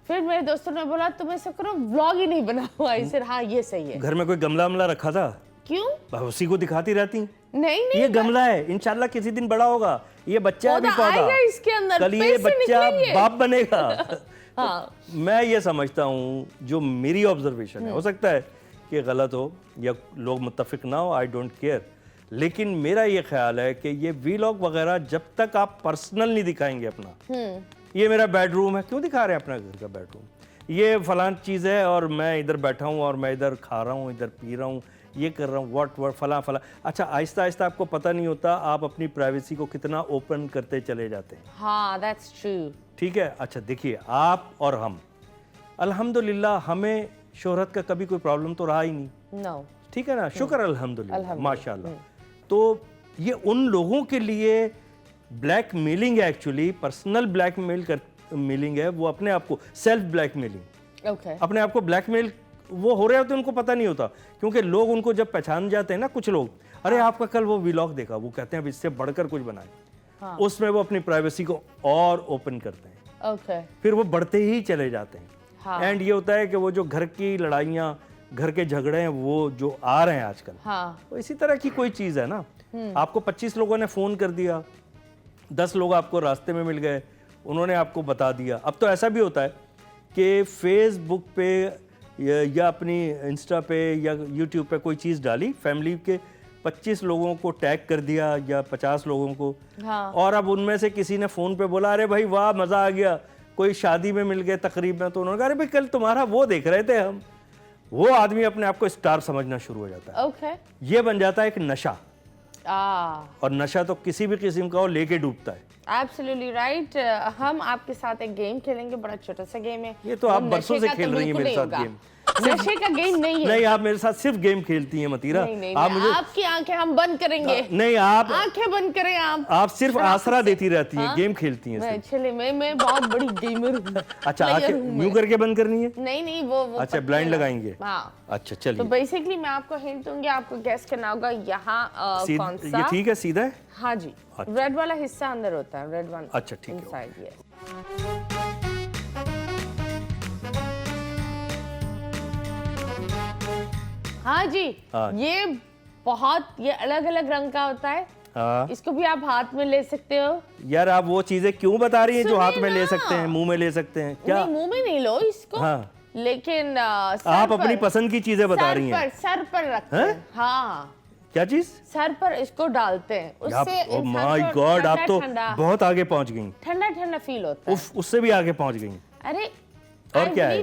फिर मेरे दोस्तों ने बोला तुम ऐसा करो व्लॉग ही नहीं बना हुआ। इसे हाँ ये सही है। घर में कोई गमला वमला रखा था? क्यों? उसी को दिखाती रहती। नहीं ये गमला है, इंशाल्लाह किसी दिन बड़ा होगा, ये बच्चा अभी पौधा, इसके अंदर कल ये बच्चा बाप बनेगा। हाँ। मैं ये समझता हूँ, जो मेरी ऑब्जर्वेशन है, हो सकता है कि गलत हो या लोग मुत्तफिक ना हो, आई डोंट केयर, लेकिन मेरा ये ख्याल है कि ये व्लॉग वगैरह जब तक आप पर्सनल नहीं दिखाएंगे अपना, ये मेरा बेडरूम है, क्यों दिखा रहे हैं अपना घर का बेडरूम, ये फलान चीज़ है और मैं इधर बैठा हूँ और मैं इधर खा रहा हूँ, इधर पी रहा हूँ, ये कर रहा हूँ, व्हाट फला फला। अच्छा, आहिस्ता आहिस्ता आपको पता नहीं होता आप अपनी प्राइवेसी को कितना ओपन करते चले जाते हैं। हाँ, दैट्स ट्रू। ठीक है। अच्छा देखिए, आप और हम अल्हम्दुलिल्लाह हमें शोहरत का कभी कोई प्रॉब्लम तो रहा ही नहीं। no. ठीक है ना, शुक्र अल्हम्दुलिल्लाह, माशाल्लाह। तो ये उन लोगों के लिए ब्लैक मेलिंग है, एक्चुअली पर्सनल ब्लैक मेलिंग है, वो अपने आप को सेल्फ ब्लैक मेलिंग, अपने आप को ब्लैकमेल वो हो रहे होते, उनको पता नहीं होता, क्योंकि लोग उनको जब पहचान जाते हैं ना, कुछ लोग, अरे आपका कल वो व्लॉग देखा, वो कहते हैं अब इससे बढ़कर कुछ बनाए, उसमें वो अपनी प्राइवेसी को और ओपन करते हैं, फिर वो बढ़ते ही चले जाते हैं। एंड ये होता है कि वो जो घर की लड़ाइयाँ, घर के झगड़े हैं, वो जो आ रहे हैं आजकल, तो इसी तरह की कोई चीज़ है ना। आपको 25 लोगों ने फ़ोन कर दिया, 10 लोग आपको रास्ते में मिल गए, उन्होंने आपको बता दिया। अब तो ऐसा भी होता है कि फेसबुक पे या अपनी इंस्टा पे या यूट्यूब पे कोई चीज़ डाली, फैमिली के 25 लोगों को टैग कर दिया या 50 लोगों को, हाँ। और अब उनमें से किसी ने फ़ोन पे बोला अरे भाई वाह मज़ा आ गया, कोई शादी में मिल गए तकरीब में, तो उन्होंने कहा अरे भाई कल तुम्हारा वो देख रहे थे हम, वो आदमी अपने आप को स्टार समझना शुरू हो जाता है। ओके। ये बन जाता है एक नशा, और नशा तो किसी भी किस्म का हो लेके डूबता है। Absolutely right. हम आपके साथ एक गेम खेलेंगे, बड़ा छोटा सा गेम है। ये तो आप बरसों से खेल रही हैं मेरे साथ गेम। नशे का गेम नहीं है। नहीं, आप मेरे साथ सिर्फ गेम खेलती हैं मतीरा। नहीं, आप मुझे आपकी आंखें हम बंद करेंगे। नहीं, आप आंखें बंद करें। आप सिर्फ आसरा देती रहती हैं, गेम खेलती हैं सिर्फ। चले मैं बहुत बड़ी गेमर हूँ। अच्छा, आंखें यूं करके बंद करनी है? नहीं वो अच्छा, ब्लाइंड लगाएंगे। हाँ। अच्छा चलिए। तो बेसिकली मैं आपको हिंट दूंगी, आपको गेस करना होगा यहाँ कौन सा। ये ठीक है, सीधा है? हाँ जी। रेड वाला हिस्सा अंदर होता है, रेड वन। अच्छा ठीक है। हाँ जी। हाँ। ये अलग अलग रंग का होता है। हाँ। इसको भी आप हाथ में ले सकते हो। यार आप वो चीजें क्यों बता रही हैं जो हाथ में ले सकते हैं, मुंह में ले सकते हैं क्या? नहीं, मुंह में नहीं लो इसको। हाँ। लेकिन आप अपनी पसंद की चीजें बता रही हैं। सर पर रखते हैं। हाँ। क्या चीज? सर पर इसको डालते हैं, उससे ओह माय गॉड, आप तो बहुत आगे पहुंच गई। ठंडा ठंडा फील होता है। उससे भी आगे पहुंच गई। अरे और क्या है?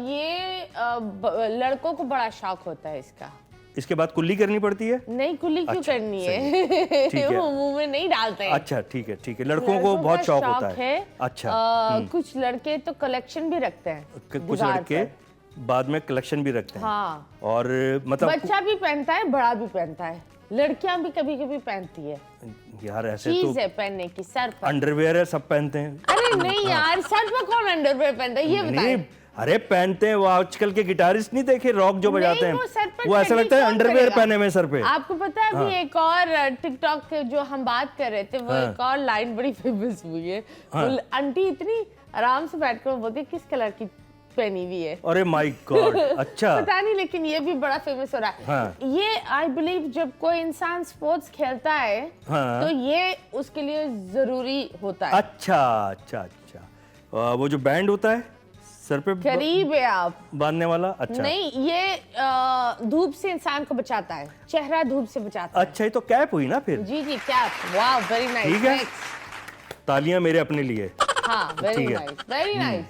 ये लड़कों को बड़ा शौक होता है इसका। इसके बाद कुल्ली करनी पड़ती है? नहीं, कुल्ली क्यों अच्छा, करनी है? ठीक है। वो मुंह में नहीं डालते हैं। अच्छा ठीक है ठीक है, लड़कों को बहुत शौक होता है। अच्छा। कुछ लड़के तो कलेक्शन भी रखते हैं, कुछ लड़के बाद में कलेक्शन भी रखते हैं। हाँ। और मतलब बच्चा भी पहनता है, बड़ा भी पहनता है, लड़कियां भी कभी कभी पहनती है। यार ऐसे चीज तो है पहनने की, सर पर। अंडरवेयर है, सब पहनते हैं। अरे नहीं यार, सर पर कौन अंडरवेयर पहनता है, ये बताइए। नहीं, अरे पहनते हैं, वो आजकल के गिटारिस्ट नहीं देखे रॉक जो बजाते हैं, वो ऐसा चड्डी लगता है कौन अंडरवेयर करेगा? पहने में सर पे। आपको पता है अभी एक और टिकटॉक के जो हम बात कर रहे थे, वो हाँ। एक और लाइन बड़ी फेमस हुई है। वो आंटी इतनी आराम से बैठकर बोलती है किस कलर की पहनी हुई है। अरे माय गॉड। अच्छा। पता नहीं, लेकिन ये भी बड़ा फेमस हो रहा है। हाँ। ये आई बिलीव जब कोई इंसान स्पोर्ट्स खेलता है, हाँ। तो ये उसके लिए जरूरी होता है। अच्छा अच्छा अच्छा। वो जो बैंड होता है सर पे करीब है आप, बांधने वाला। अच्छा नहीं, ये धूप से इंसान को बचाता है, चेहरा धूप से बचाता है। अच्छा, ये तो कैप हुई ना फिर। जी जी, कैप। Wow, very nice. ठीक है, तालियां मेरे अपने लिए। हाँ, वेरी ठीक है। Nice, very nice.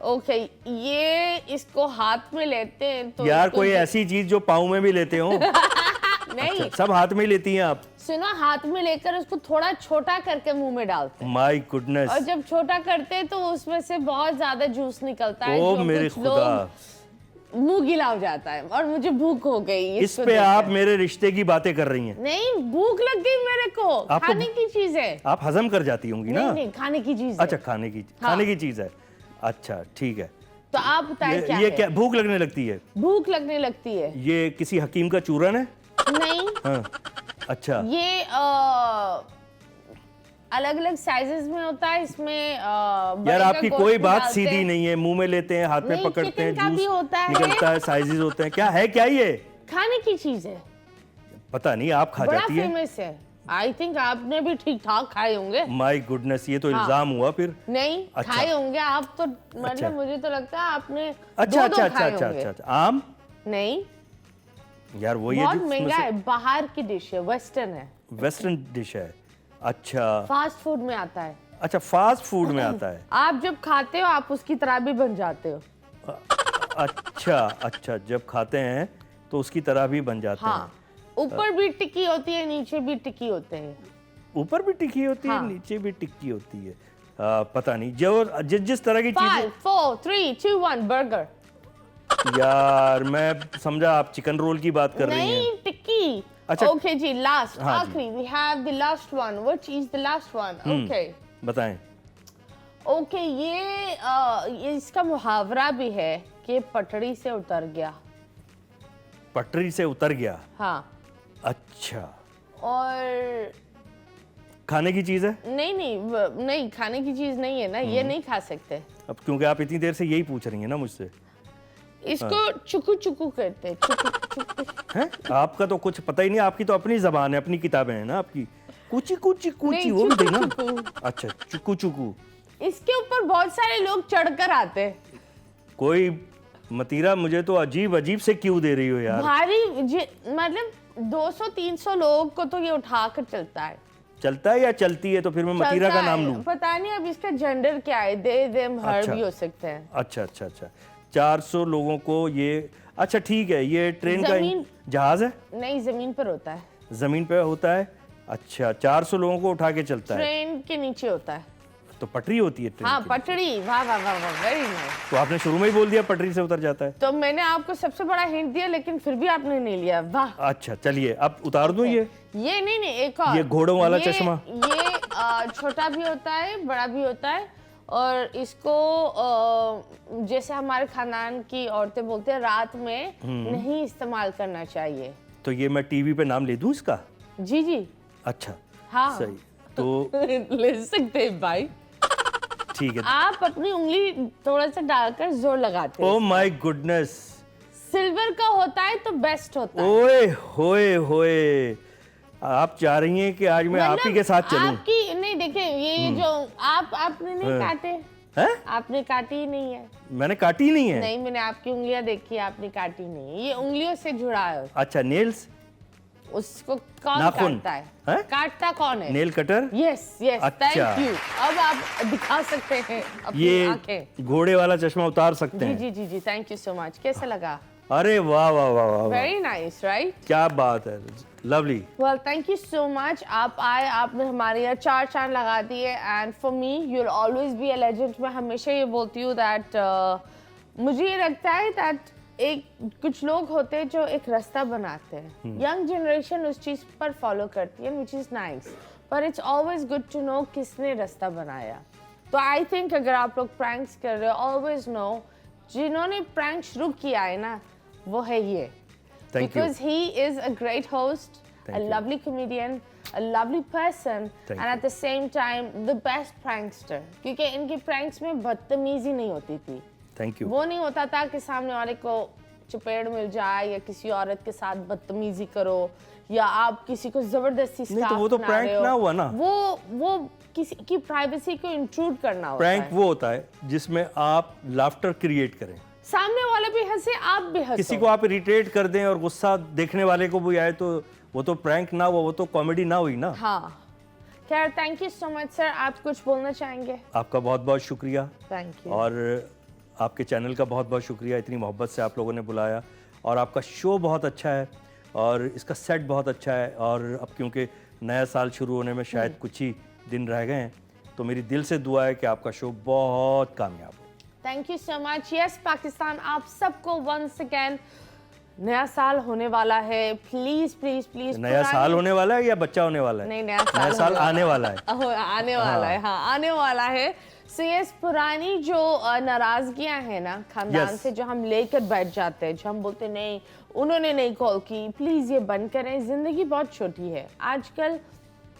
ओके, ये इसको हाथ में लेते हैं तो यार कोई ऐसी चीज जो पाँव में भी लेते हो? नहीं, अच्छा, सब हाथ में ही लेती हैं आप? सुनो, हाथ में लेकर उसको थोड़ा छोटा करके मुंह में डालते हैं। My goodness. और जब छोटा करते हैं तो उसमें से बहुत ज्यादा जूस निकलता है। ओ जो मेरे कुछ खुदा, लोग मुंह गीला हो जाता है, और मुझे भूख हो गई इस पे आप मेरे रिश्ते की बातें कर रही हैं। नहीं, भूख लग गई मेरे को। आपको खाने की चीज है। आप हजम कर जाती होंगी ना? नहीं, खाने की चीज है। अच्छा, खाने की चीज है। अच्छा ठीक है। तो आप बताएं क्या ये है? क्या भूख लगने लगती है? भूख लगने लगती है। ये किसी हकीम का चूरन है? नहीं। हाँ। अच्छा। ये अलग अलग साइजेस में होता है। इसमें यार आपकी कोई बात सीधी नहीं है, मुंह में लेते हैं, हाथ में नहीं, पकड़ते हैं, चिकन का भी जूस होता है। निकलता है, साइजेस होते हैं। क्या है, क्या ये? खाने की चीज है, पता नहीं, आप खा बड़ा जाती है। फेमस है। आई थिंक आपने भी ठीक ठाक खाए होंगे। माय गुडनेस, ये तो हाँ। इल्जाम हुआ फिर। नहीं, अच्छा। खाए होंगे आप तो, मतलब अच्छा। मुझे तो लगता है आपने अच्छा दो अच्छा अच्छा खाए अच्छा होंगे। अच्छा। आम? नहीं, यार वो ये बहुत महंगा है, बाहर की डिश है, वेस्टर्न है, वेस्टर्न डिश है। अच्छा फास्ट फूड में आता है। अच्छा, फास्ट फूड में आता है। आप जब खाते हो आप उसकी तरह भी बन जाते हो। अच्छा अच्छा, जब खाते हैं तो उसकी तरह भी बन जाते हाँ, हैं। ऊपर भी टिक्की होती है, नीचे भी टिक्की होते हैं। ऊपर भी टिक्की होती है, हाँ। नीचे भी टिक्की होती है। पता नहीं, जो जिस तरह की 5, चीजें। 4, 3, 2, 1 बर्गर। यार मैं समझा आप चिकन रोल की बात कर रही हैं। नहीं, टिक्की। अच्छा। ओके जी, लास्ट, हाँ जी। आखिरी, we have the last one. Which is the last one? Okay बताएं। ओके, ये इसका मुहावरा भी है कि पटड़ी से उतर गया। पटरी से उतर गया? हाँ। अच्छा, और खाने की चीज है? नहीं, खाने की चीज नहीं है ना, ये नहीं खा सकते। अब क्योंकि आप इतनी देर से यही पूछ रही हैं ना मुझसे। इसको चुकू चुकू कहते हैं, चुकू चुकू। हैं? आपका तो कुछ पता ही नहीं, आपकी तो अपनी जबान है, अपनी किताबें हैं ना आपकी। कुची कुची कुची, नहीं, वो भी चुकू देना। चुकू। अच्छा, चुकू चुकू। इसके ऊपर बहुत सारे लोग चढ़कर आते हैं। कोई मतीरा, मुझे तो अजीब अजीब से क्यों दे रही हो यार? भारी मतलब 200-300 लोगों को तो ये उठा कर चलता है या चलती है? तो फिर मैं मतीरा का नाम लूं? पता नहीं अब इसका जेंडर क्या है, दे देम हर अच्छा। भी हो सकते हैं। अच्छा 400 लोगों को ये, अच्छा ठीक है, ये ट्रेन का जहाज है? नहीं, जमीन पर होता है। जमीन पे होता है, अच्छा 400 लोगों को उठा के चलता है। ट्रेन के नीचे होता है। तो पटरी होती है ट्रेन हाँ की? पटरी, वाह वाह वाह वाह, वेरी नाइस। तो आपने शुरू में ही बोल दिया पटरी से उतर जाता है। तो मैंने आपको सबसे बड़ा हिंट दिया लेकिन फिर भी आपने नहीं लिया, वाह। अच्छा चलिए अब उतार दूं ये नहीं एक और, ये घोड़ों वाला चश्मा। ये छोटा भी होता है, बड़ा भी होता है, और इसको जैसे हमारे खानदान की औरतें बोलते हैं रात में नहीं इस्तेमाल करना चाहिए। तो ये मैं टीवी पे नाम ले दूं इसका? जी। अच्छा हाँ सही, तो ले सकते हैं भाई। ठीक है, आप अपनी उंगली थोड़ा सा डालकर जोर लगाते हैं। ओह माय गुडनेस, सिल्वर का होता है तो बेस्ट होता है। ओए होए होए, आप चाह रही हैं कि आज मैं आप ही के साथ चलूं? आपकी नहीं, देखिए ये जो आपने नहीं काटे हैं? आपने काटी ही नहीं है। मैंने काटी नहीं है? नहीं, मैंने आपकी उंगलियां देखी, आपने काटी नहीं है। ये उंगलियों से जुड़ा है। अच्छा नेल्स? उसको कौन नाखून? काटता है? हैं? काटता कौन है? Nail cutter? यस अच्छा। Thank you. अब आप दिखा सकते हैं अपनी ये आंखें। घोड़े वाला चश्मा उतार सकते हैं? जी थैंक यू सो मच। कैसा लगा? अरे वाह वाह वाह वाह, वेरी नाइस राइट? क्या बात है, lovely. Well thank you so much. आप आए, आपने हमारे यहाँ 4 चांद लगा दिए, and for me you will always be a legend. मैं हमेशा ये बोलती हूँ दैट मुझे ये लगता है दैट कुछ लोग होते हैं जो एक रास्ता बनाते हैं, यंग जनरेशन उस चीज़ पर फॉलो करती है, विच इज़ नाइस, पर it's always good to know किसने रास्ता बनाया। तो आई थिंक अगर आप लोग प्रैंक्स कर रहे हो, ऑलवेज नो जिन्होंने प्रैंक शुरू किया है ना, वो है ये। Because he is a great host, a lovely comedian, a lovely person, and at the same time the best prankster. क्योंकि इनकी pranks में बदतमीजी नहीं होती थी। Thank you. वो नहीं होता था कि सामने वाले को चपेट मिल जाए या किसी औरत के साथ बदतमीजी करो या आप किसी को जबरदस्ती नहीं, तो वो तो प्रैंक ना हुआ ना। वो किसी की प्राइवेसी को इंट्रूड करना होता है। प्रैंक वो होता है जिसमें आप लाफ्टर क्रिएट करें, सामने वाला भी हंसे, आप भी हंसो। किसी को आप इरिटेट कर दें और गुस्सा देखने वाले को भी आए, तो वो तो प्रैंक ना हुआ, वो तो कॉमेडी ना हुई ना। हाँ खैर, thank you so much sir. आप कुछ बोलना चाहेंगे? आपका बहुत बहुत शुक्रिया। Thank you. और आपके चैनल का बहुत बहुत शुक्रिया, इतनी मोहब्बत से आप लोगों ने बुलाया, और आपका शो बहुत अच्छा है और इसका सेट बहुत अच्छा है, और अब क्योंकि नया साल शुरू होने में शायद कुछ ही दिन रह गए हैं, तो मेरी दिल से दुआ है कि आपका शो बहुत कामयाब हो। Thank you so much. Yes Pakistan, आप सबको वंस अगेन नया साल होने वाला है। Please please please. नया साल होने वाला है या बच्चा होने वाला है? नहीं, नया साल आने वाला है। आने वाला है, हाँ आने वाला है। सो यस, पुरानी जो नाराजगियां हैं ना खानदान से, जो हम लेकर बैठ जाते हैं, जो हम बोलते नहीं उन्होंने नहीं कॉल की, प्लीज ये बंद करें। जिंदगी बहुत छोटी है, आजकल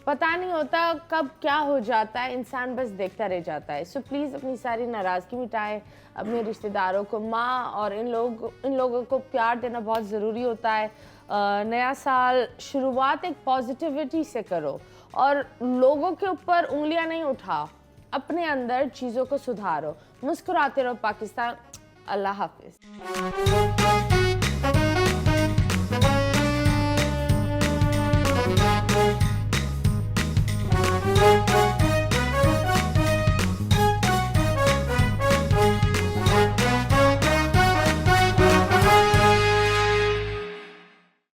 पता नहीं होता कब क्या हो जाता है, इंसान बस देखता रह जाता है। सो प्लीज़ अपनी सारी नाराज़गी मिटाएं, अपने रिश्तेदारों को, माँ और इन लोगों को प्यार देना बहुत ज़रूरी होता है। नया साल शुरुआत एक पॉजिटिविटी से करो और लोगों के ऊपर उंगलियां नहीं उठाओ, अपने अंदर चीज़ों को सुधारो। मुस्कुराते रहो पाकिस्तान। अल्लाह हाफिज़।